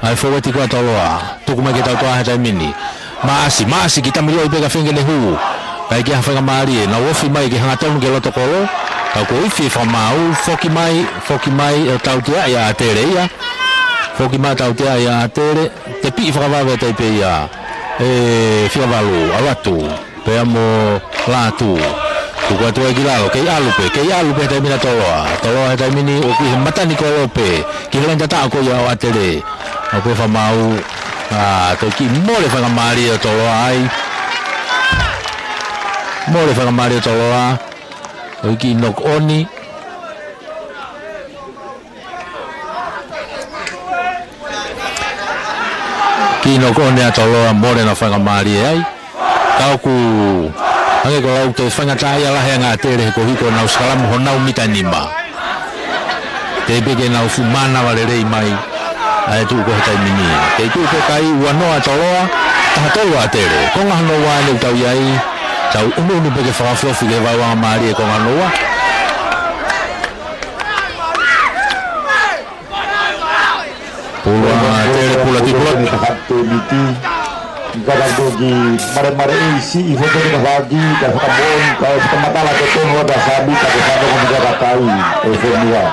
S1: ai foti kwa toloa tukuma kita toa hata mini maasi kita milio pega fengele hu kai kia fenga mari na wofi mai ki hanga tonu kiloto kolo ka ko ifi famau foki mai tautia ya tere ya foki mai tautia ya tere te pi fava te pe ya fia balu alatu pe amo latu tu kwa tu gilalo ke alupe te mina toloa te mini o ki matani ko lope ki lenda ta ko ya atere o pe fa mau to ki mole fa mari toloa ai mole fa mari toloa o ki nok oni Kino ko ne atoloa more na fanga mari ai kau ku age ko lau te fanga taya la hanga tere ko hiko na uskalam honau mitanima te bege na ufumana wale rei mai ai tu ko tai mini te tu ko kai wano atoloa ta tolo atere ko ngano wa le tau yai tau unu bege fa flo fige va wa mari ko ngano wa pula di
S2: hatu biti gara gogi mare isi ifoto di lagi dan kabon kalau sematala ketemu ada sabi tapi satu menjaga kai efemia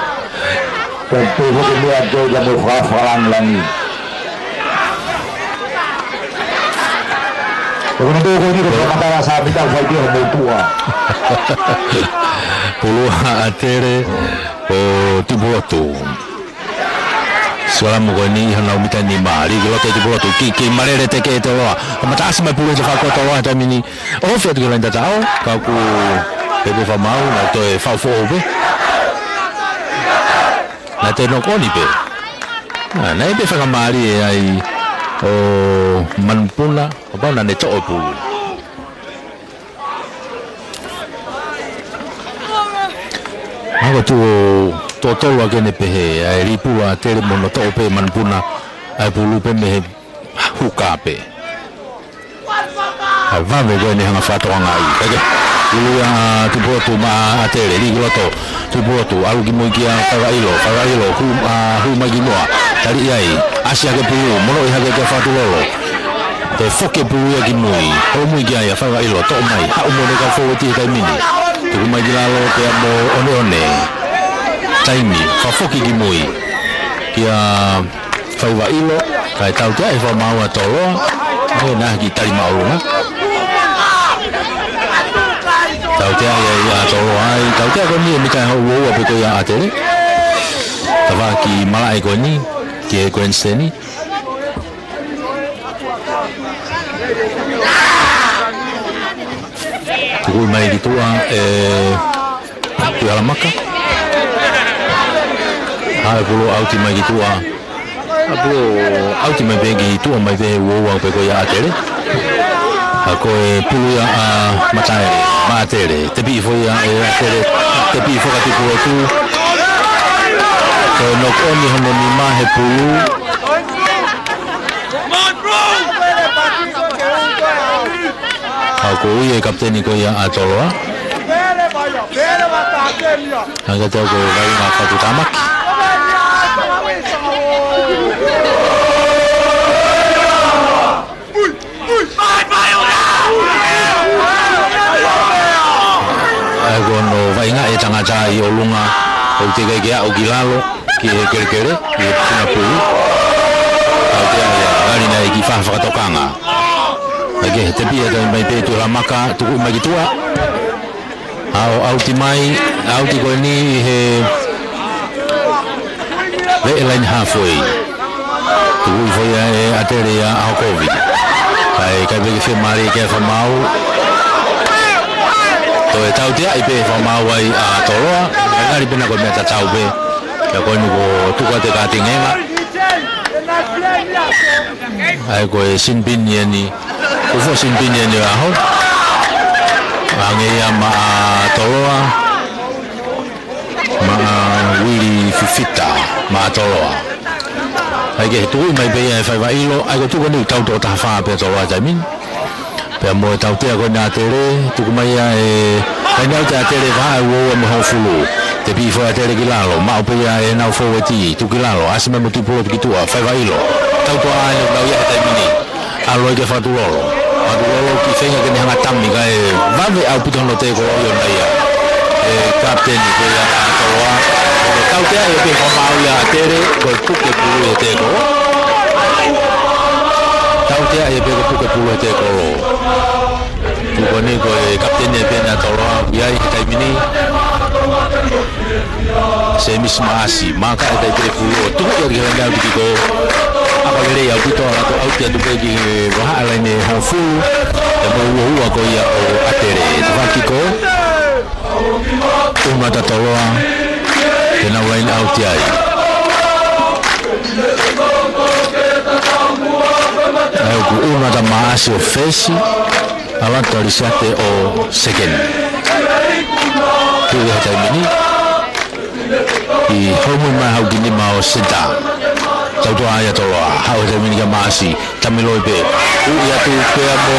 S2: dan tuh dia jauh jamu falang langi untuk ini sematala sabi tak saya dia tua
S1: puluhan atere o tiboto Sualamu ko ni hanau mitani mari kalau te tiboto ki marere te ke toloa mata asma pulu te fako toloa ta mini o fe te lenda tao ka ku pe fa mau na to e fa fo be na te no koni pe na e pe fa mari ai o manpuna o ba na ne to o pulu Ako tu totolo agene pehe ai ripua tere mono to pe manpuna ai pulu pe me huka pe va me gone hanga fato ngai kage pulu ya tu ma atere ri gloto tu alu ki moikia farailo hu magi noa tari ai asia ke pulu mono i hage ke fatu lolo te foke pulu ya ki moi o moikia ya farailo to mai ha o mono ka fo ti kai mini tu mai gilalo te mo one taimi fa foki ki moi kia faiwa ilo kai tau te fa maua tolo e na ki tali maulunga tau te ya tolo ai tau te ko ni mi kai ho wo pe ko ya atere tava ki mala e ko ni ki e ko enseni tu mai di tua tu ala maka ai pulu auti mai tua apo auti mai begi tua mai be wo pe ko ya atere ako e pulu ya matere te bi fo ya atere te bi fo ka tipo tu ko no ko ni hono ni ma he pulu ako ye kapteni ko ya atoloa Hanga tau ko vai na fatu tamaki Gono vainga e tangata I olunga o te kea o kilalo ki e kerekere ki e puna pui au te ari na I ki whakatokanga ake te pia te mai pe tu la maka tuku mai ki tua au ti mai au ti koe ni he ve line halfway tuku foi e atere a au covid kai veke fe mari ke fa mau to e tau tia I pe whamau ai a toroa ngari pena koe mea tatau pe kia koe nuko tuka te kātingenga ai koe sinpini ani kufo sinpini ani aho angei a ma a toroa ma a wiri fifita ma a toroa ai ke tuku mai pe e whaiwa ilo ai ko tuka ni tau tō taha whaa pe toroa taimin pea mo tau tea koe nā tere tuku mai a e kai nau te a tere vaa ua mo hau fulu te pi fo a tere ki lalo ma o pia e nau fo e ti tu ki lalo asime mo ti pulo ki tua whaiwa ilo tau toa ane nau ia e taimini alo ke whatulolo ki whenga ke ni hanga tami ka e vave au pitono te ko io na ia e kapteni koe a toroa tau tea e pe whamau ia a tere koe puke pulu e te ko tau tea e pe puke pulu e te ko tuko ni koe kapteni e pena toroa iai ki taimini se mis maasi maka e tai tere pulu tuko ia ki whenga ki ko apa lere au pito rato au tia tupe ki waha alai ne hong fulu e mo ua ko ia o atere te whaki ko una ta toroa tena wain au tiai au ku una ta maasi o fesi alanta risate o second tuwe hata imini I homo mai hau gini ma o senta tau toa aia toroa hau hata imini ka maasi tamiloi pe ia tu pea mo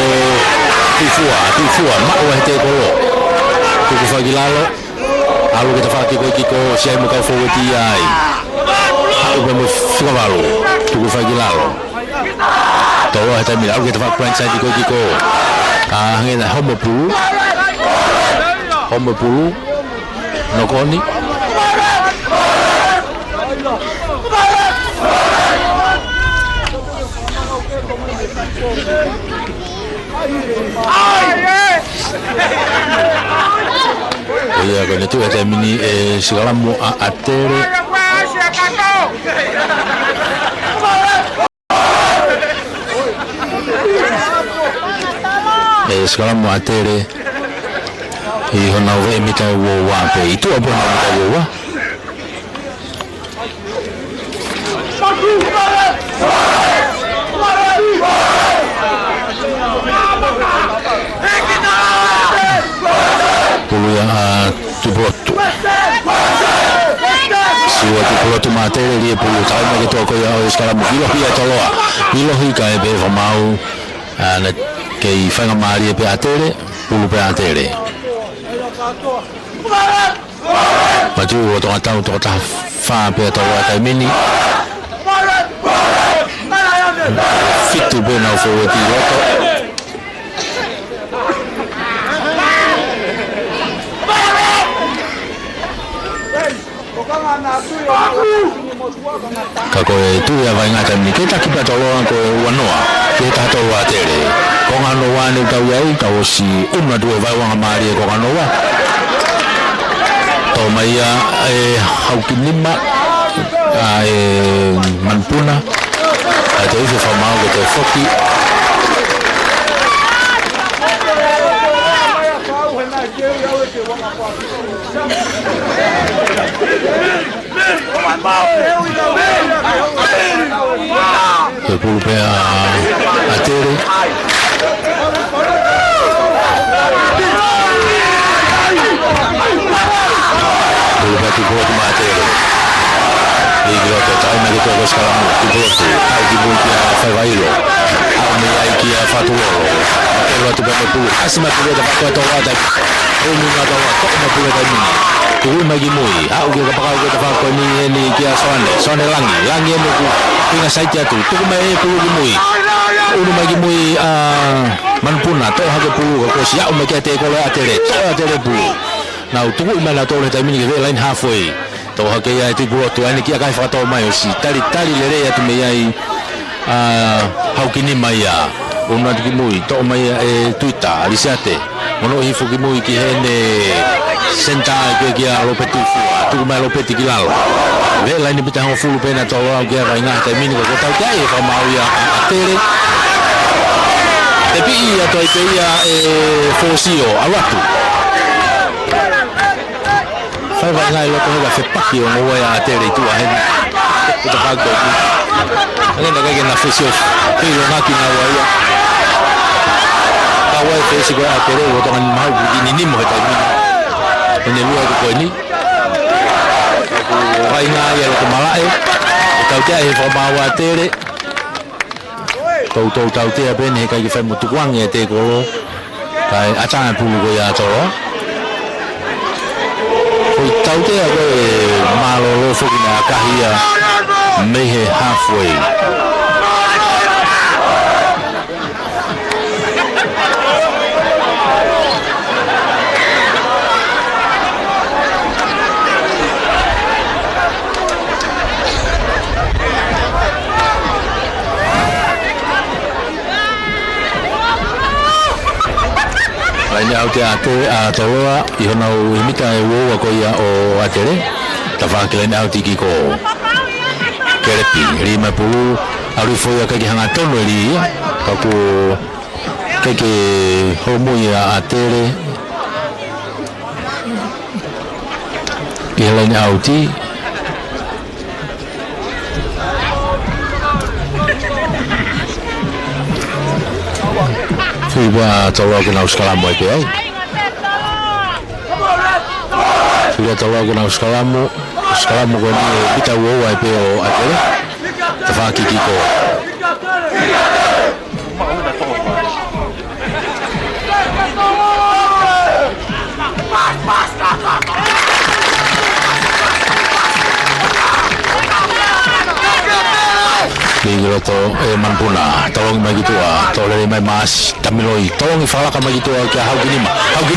S1: tufua mao hete kolo tuku whakilalo alu kita whaki koe kiko siai mo kau foweti ai hau pe mo whikawalu tuku whakilalo toroa hata imini alu kita whakpuan sai koe kiko hangena homo pulu nokoni ia kone tu ete mini e sigalamu a atere e sigalamu a atere I hona uwe mita ua wape I tua puna mita ua pulu yang tubulotu siwa tubulotu matere lia pulu tau magi tua koe au iskaramu ilohi a toloa ilohi ka ebe whamau kei whanga maari e pe atere pulu pe atere Matu o tonga tau tonga taha whaa pia tau a taimini fitu pena o foweti roto ka koe tui a vainga taimini ke taki pia toloa koe wanoa ke taha tolo a tere konga noa ne tau iau tau si una tue vai wanga maari e konga noa tau mai e haukinima e manpuna a te ufe whamau ke te whoki ke pulu pea a tere tu boto matere e groto tai na to ko skalamu tu boto ai di boto a favailo a me ai ki a fatulo pero tu pe pulu asma pulu da ko to ada umi na to pulu da ni tu magi mui au ge ka pakau ge ta ko ni kia sone langi mo ku pinga saja tu mai pulu mui ulu magi mui manpuna to ha ge pulu ko sia o me ke te ko le atere pulu na tu mai na to le ta mini ge line halfway to ha ke ya ti pulu tu ani kia kai fa to mai o si tali le ya tu me ai hau kini mai ya ona ki mui to mai e tuita alisiate ono hi fu ki mui ki hene senta ke a lo petu tu mai lo peti ki lalo ve la ni bita ho fu pena to wa ke ra ina te mini ko ta ke ai fa mau ya atere te pi ya to te ya fosio alatu fa va ngai lo ko ga fe paki o mo ya atere tu a hen to ka ko ni na ga na fosio pe lo na ki na wa ya wa fe si ko atere wo to kan mau ni mo ta ni ni lu ko ni vai nga ya ko malae tau te e fo ma wa tere tau te a ben he ka ki fa mu tu kwang ye te ko kai a cha pu ko ya to ko tau te a ko ma lo fo ki na ka hia me he halfway lain au te ate a toloa I hona o imita e wo ko ia o atere ta fa ke lain au tiki ko kerepi rima pulu aru foi ka ki hanga tono ri ka ko ke homo ia atere ke lain au ti Sudah tolong kena uskalamu itu ya. Sudah tolong kena uskalamu kau ni kita wawa itu ada. Tafaki kiko. Bigro to manpuna tolong bagi tua tolong mai mas tamiloi tolong fala ka bagi tua ke hau gini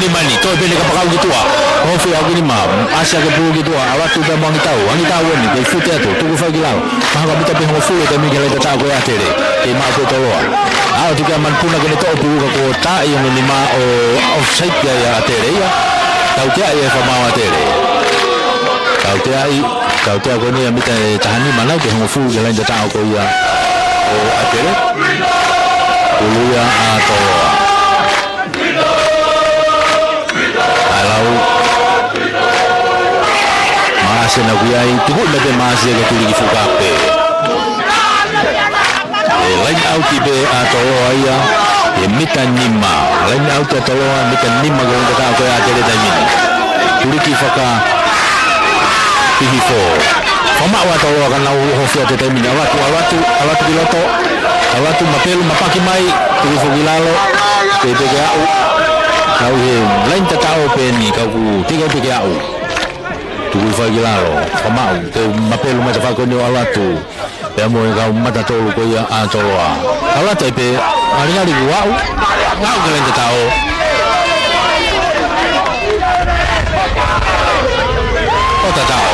S1: mani to bele ka pakau gitu oh fi hau gini ma asia ke bu gitu awat tu dah bangi tahu ni ke fute tu tu fa gilau ma ka bita pe ho fu te mi ke ta ko ya tere ke ma ko to ah tu ka manpuna ke to bu ka ko ta yang ni ma o offside ya tere ya tau ke ai fa ma tere kau te ko ni amita tahani mana ke ho fu ke lain ta ko ya o atere ulu ya ato alau masih nak guyai tuh lebih masih ke tuli fuka pe lain au tibe ato ya mita nima lain au to mita nima ko ta ko ya atere dai ni tuli ki fuka Pihifo, fama watu wakana uhofia tete mina watu piloto, watu mapelu mapaki mai, tuhifo gilalo, tete au, kau he lain tatao peni kau tiga peke au, tuhifo gilalo, fama te mapelu matafako ni watu, pemo kau mata tolu ko ya atoloa, watu pe ari guau, kau lain tatao. Oh tatao.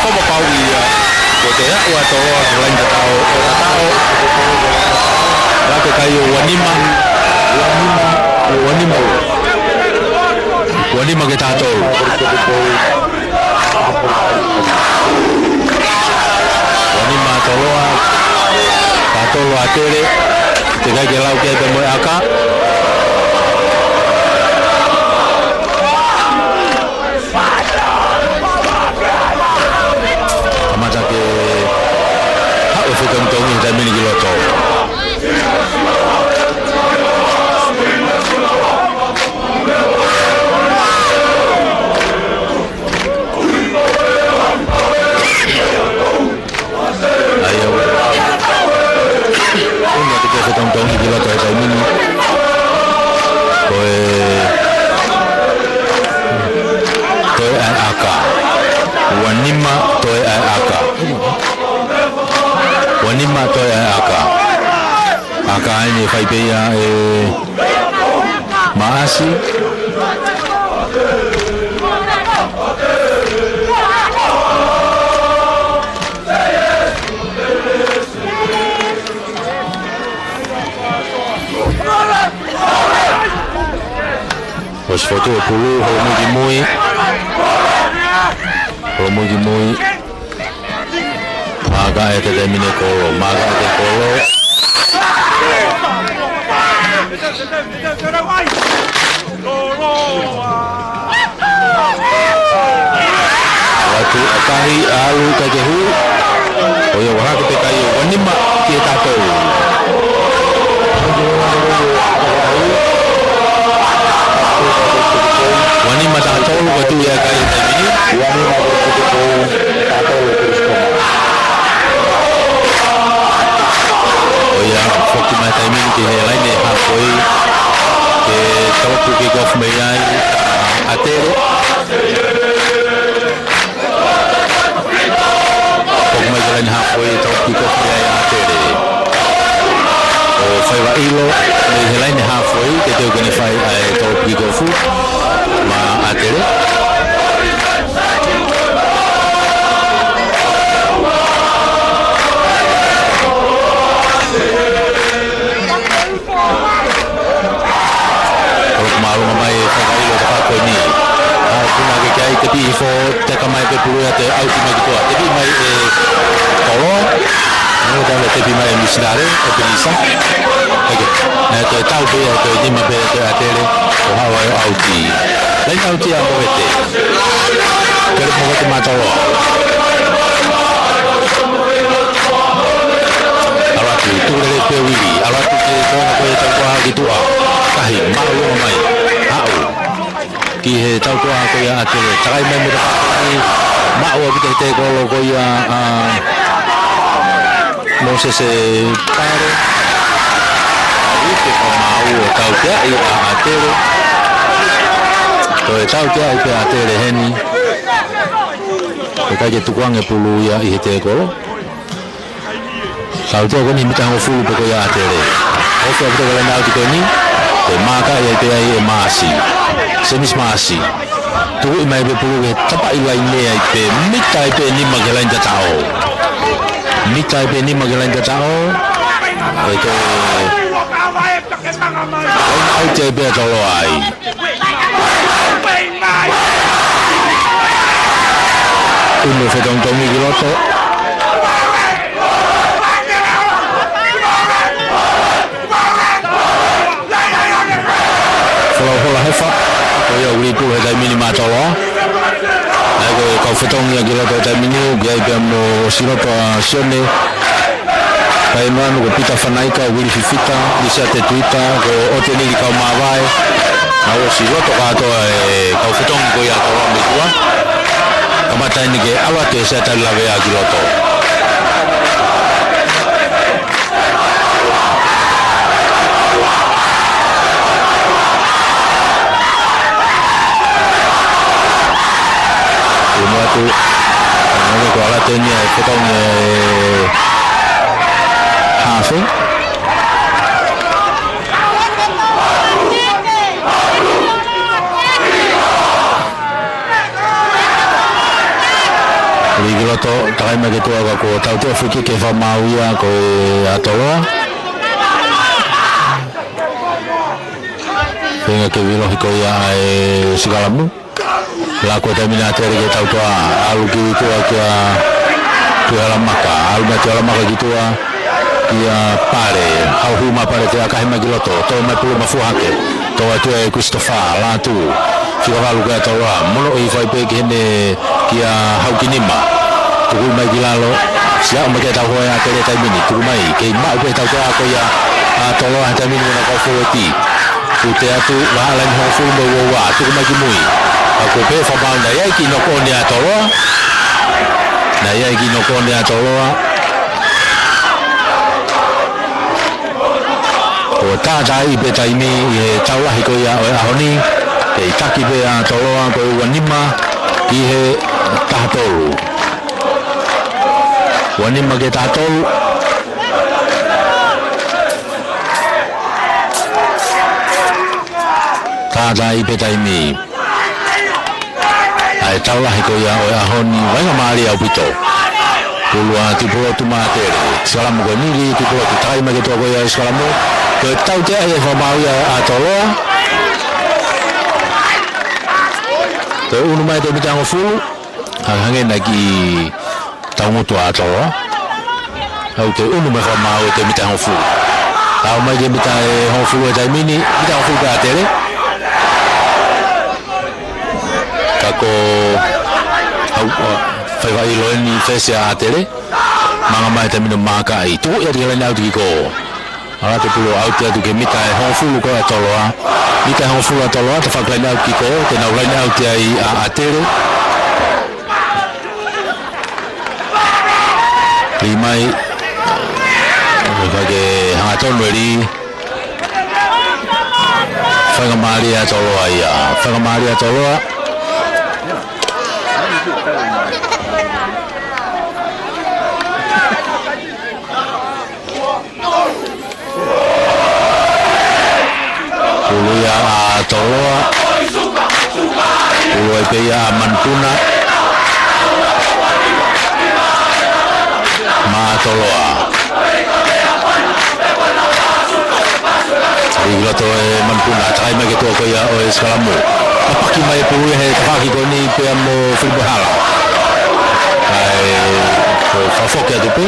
S1: Como Paulia, botea o atolo lain tatao, la que caiu wanima que tato. Wanima tolo atere, te kai que lau que te moi acá. Mata ke hak ufukantong ni dan mini giloto. Ayo. Ini kita ufukantong ni giloto dan mini. whaipeia maasi. Os foto e pulu holomugi mui maga e te termine kolo maga te kolo watu akahi alu kajehu oyo wahake te kai wanima ki e tatou wanima tatou watu ya kai termine wanima tatou oya foki mai termine ki he laine halfway ke topu ki gof mai ai atere foki mai laine halfway topu ki gof mai ai atere o fai wa ilo mai he laine halfway ke teo kene fai ai topu ki gofu ma atere malu mai fai lo ta ko ni kuna ke kai te bi fo te ka mai pe pulu te au ti mai to te bi mai kolo no da le te bi mai misnare e penisa eke te tau be te ni ma be te atele o hawa au ti lai au ti a movete ke mo te matalo ala tu le pe wili ala tu ke ko na ko te ko ha gitu a kahi malu mai ki he tau toa ko ia atere takai mai mo ni maua ki te kolo ko ia Moses pare ai ke ko mau tau te ia atere to e tau te ai pe atere heni e ka ke tukuang e pulu ia I te kolo tau te ko ni mita ho fulu ko ia atere o ko te ko na ko ni te maka ia te ai e masi semis masi tu mai be pulu ke tapa I lai ne ai pe mitai pe ni magalain ta tao mitai pe ni magalain ta tao e to ai te be to lo ai uno fe don tomi giloto hola hefa yo uri pu he dai mini ma tolo ai ko ko fetong ya gilo to dai mini ga abbiamo siroto sione pai mano ko pita fanaika uri fifita di sate tuita ko oteni ka ma vai au siroto ka to ko fetong ko ya to mi tua kamata ni ke awa ke sa ta la vea gilo to tu no ko ala tenia e ko ni hafe Rigoto takai me ke tu ko tau te fuki ke fa mauia ko atoloa venga ke vilo ko ia e sigalamu la ko termina tere ke tau toa alu ki tu kia tu ala maka alu mati ala maka gitu kia pare au huma pare te akahi magiloto to me pulu mafuhake to tu e Christopher la tu ki alu ke toa mono I fai pe ke ne kia hau kinima tu mai gilalo sia me ke tau hoya tere tai mini tu mai ke ma pe tau toa ko ya to lo hata mini na ko fueti tu te atu la la ho fu mo wa tu mai ki mui ako pe fa banda ia ki no kone atoloa na ia ki no kone atoloa o ta dai pe tai mi e taula hiko ia o ahoni e taki pe atoloa ko wanima ki he tahtolu wanima ke tahtolu tātai I petaimi ai taulahi ko ia o ahoni wanga maari au pito pulua tipolo tumatere salamu ko nili tipolo tutai ma ketua ko ia salamu ko tau te ai whamau ia atoloa te unu mai te mitango fulu hangena ki taungotu atoloa au te unu mai whamau te mitango fulu tau mai te mitango fulu e taimini mitango fulu ka atere kako au fai vai loeni fese a tere manga mai te mino maka ai tu ia dia lena uti ko ala te pulo au te atu ke mita e hofulu ko atoloa mita e hofulu atoloa te whaklai nau ki ko te nau lai nau te ai a tere li mai kake hanga tonu eri whangamari atoloa ia whangamari atoloa Puluya atoloa Puluya peya manpuna ma atoloa Igla to manpuna tai mai ke to ko ya o eskalamu apaki mai puluya he tapaki ko ni pe mo filbahala ai ko fafoka de pe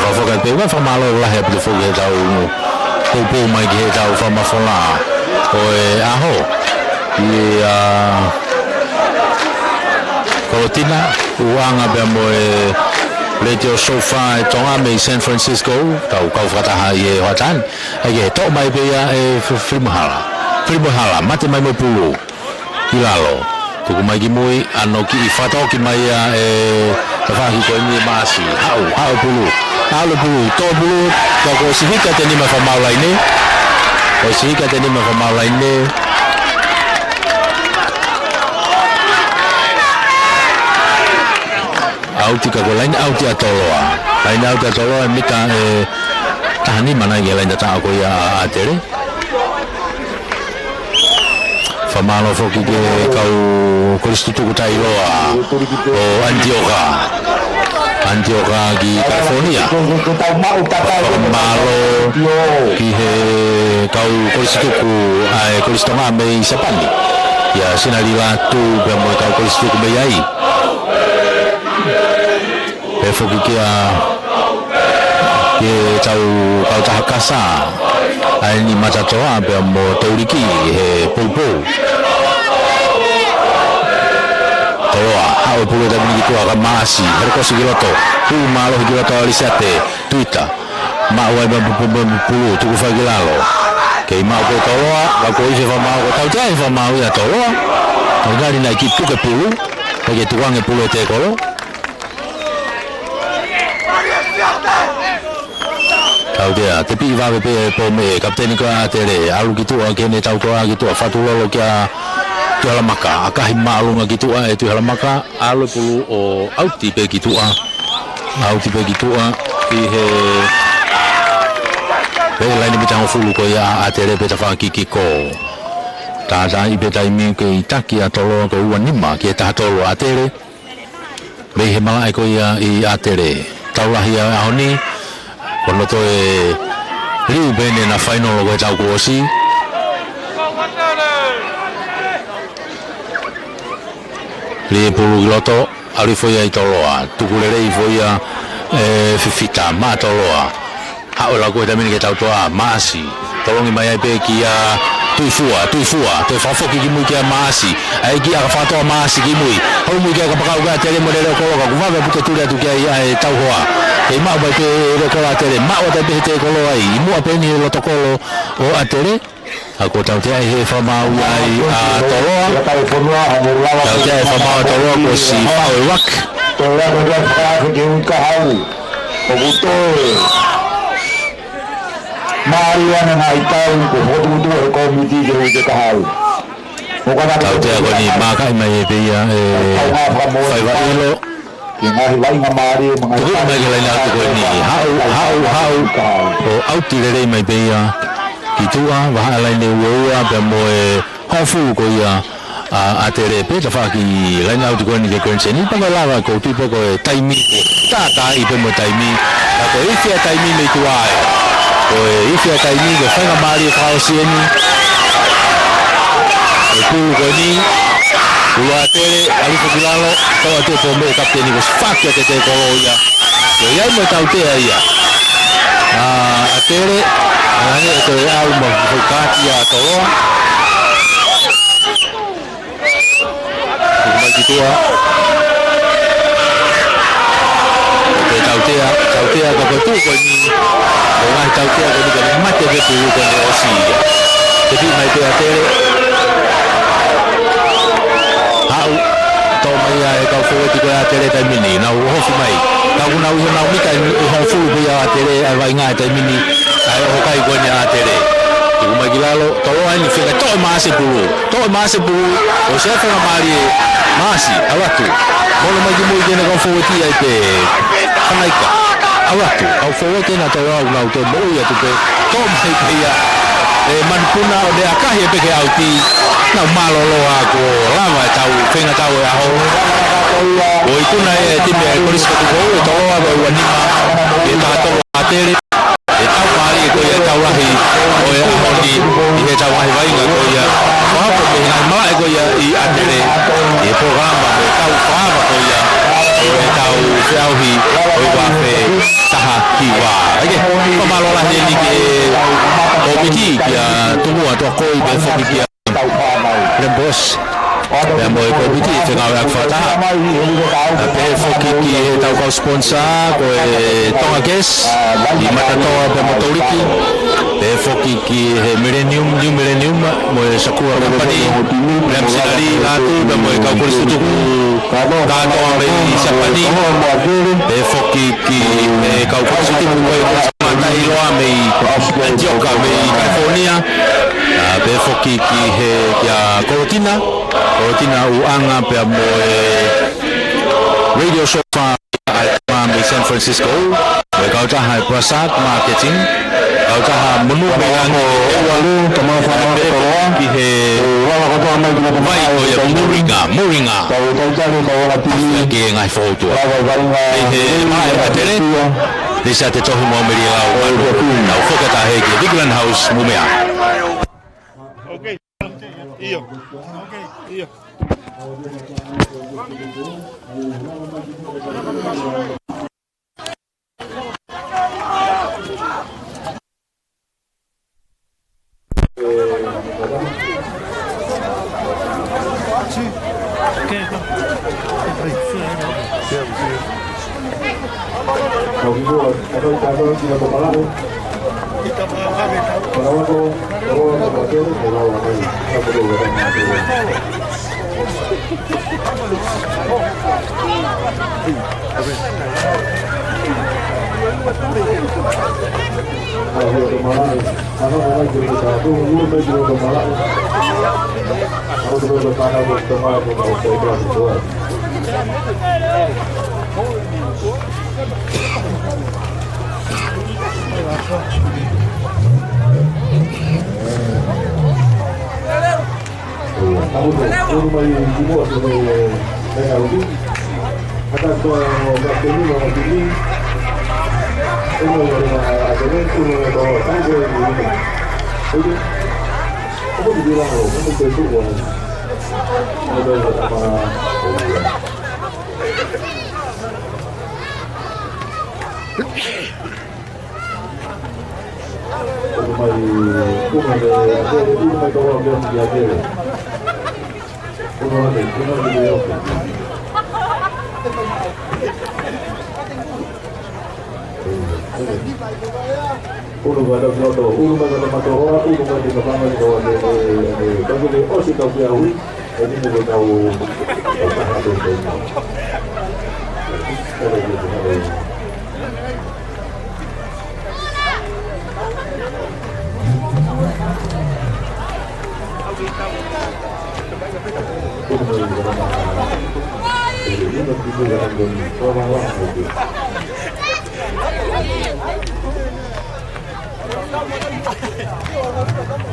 S1: fafoka pe wa famalo la he pe foka tau ko mai ke tau famafola o aho ia Corotina, uanga be mo radio sofa tonga me San Francisco, tau kau fataha ye hotan. Ai to mai be ya Filmahala, mate mai mo pulu. Hilalo. Tu mai ki moi ano ki fato ki mai ya tafahi ko ni masi. Hau pulu. Halo pulu, to pulu, ko sihika te ni ma fa maulai ne. O sihika te ni ma fa maulai ne. Auti ka ko lain auti atoloa lain auti atoloa mita tahani mana ye lain data ko ya atere famalo foki ke kau kristutu ko tailoa o Antioquia di California famalo ki he kau kristutu ai kristoma me sapani ya sinalila tu be mo kau kristutu me ai foki kia ke tau kau tahakasa ai ni matatoa pe mo tauriki he pulpo toa au pulo da ni tu aga masi herko sigiloto tu malo sigiloto alisate tuita ma wa ba pulo tu fa gilalo ke ma ko toa ba ko ise fa ma ko tau tai fa ma ya toa ngari na ki tu ke pulo ke tu wange pulo te kolo Kau dia, tapi iwa pe me kapten ko atere alu gitu kene tau ko gitu fatulolo kia tu halamaka akahi malu gitu tu halamaka alu pulu o auti pe gitu ihe pe lain bitang fulu ko ya atere pe tafa kikiko tata ibe taimi ke itaki atolo ko wanima ke tatolo atere be he mala ko ya I atere taulah ya ahoni kono to riu bene na final ko tau ko si le pulu loto ali foi ai toloa tukulere I foi a fifita ma toloa ha ola ko tamini ke tau toa masi tolongi mai ai pe ki a tuifua te fafoki ki mu ki masi ai ki a fato masi ki mu ho mu ki ka pakau ga tele modelo ko ka ku va puto tu tu ki ai tau hoa e ma ba te ko atere ma o te te ko ai mu apeni lo tokolo o atere ako tau te ai he fa mau ai a toloa tau te ai fa mau toloa ko si fa o wak toloa ko ga fa ki un ka hau o buto Mariana na itau ko hotu e komiti de ka hau tau te ako ni maka mai pe ia fai va ilo
S2: ngahi lai ngamari mga
S1: tu mai ke lai tu ko ni hau o auti le mai be ya ki tu a wa lai le wo a be mo e hafu ko ya a tere pe ta fa ki lai na tu ko ni ke ko ni pa la wa ko tu po ko tai mi ta I pe mo tai mi ko I fia tai mi me tu ai ko I fia tai mi ko fa ngamari fa o si ni ko ni Ula tere alifu kilalo tawa te pombe kapteni ko sfakya te ko ya. Yo ya mo tau te ia. Atere ani to ya mo ko katia to. Kuma kitua. Te tau te ko tu ko ni. Ko ngai tau te ko ni ko mate ke tu ko ni osi. Te mai te atere tau mai e kau fo ti ko a tere tai mini na ho fu mai kau na u na mi kai ho fu bi a tere a vai ngai tai mini ai ho kai ko ni a tere tu mai gilalo to ai ni fika to ma se bu o se fa mari masi awatu mo mai gi mo ge na kau fo ti ai pe kanai ka awatu au fo te na to na to mo ya tu pe to mai pe ya e man kuna o de akahi pe ke auti na malolo ako lava tau fenga tau ya ho o ikuna e time polisi ko to wa wa ni ma e ta to atere e tau mari ko ya tau lahi o ya oni e tau ai vai nga ko ya wa ko me na ma ko ya I atere e programa me tau fa ko ya e tau fiau hi o wa fe taha ki wa ake ko malola ni ke o miti ya tumu ato ko I be fo ki Rembos dan boy ko biti te ngau ak fata pe foki ki tau ko sponsor ko tonga kes di mata to pe motoriki pe foki ki new millennium mo sakura company rem sinari atu dan boy ka ko situ ka to be sapani pe foki ki ka ko situ ko mata ilo ame Antioka me California pe foki ki he ya Corotina uanga pe mo radio show fa San Francisco pe kau ta hai Prasad marketing kau ta ha munu me ang walu tama fa ki he mai ko ya Moringa ki ngai foto he mai atere desa te tohu mo meri na foka ta he ki Bigland House mumea.
S3: Okay. Iyo.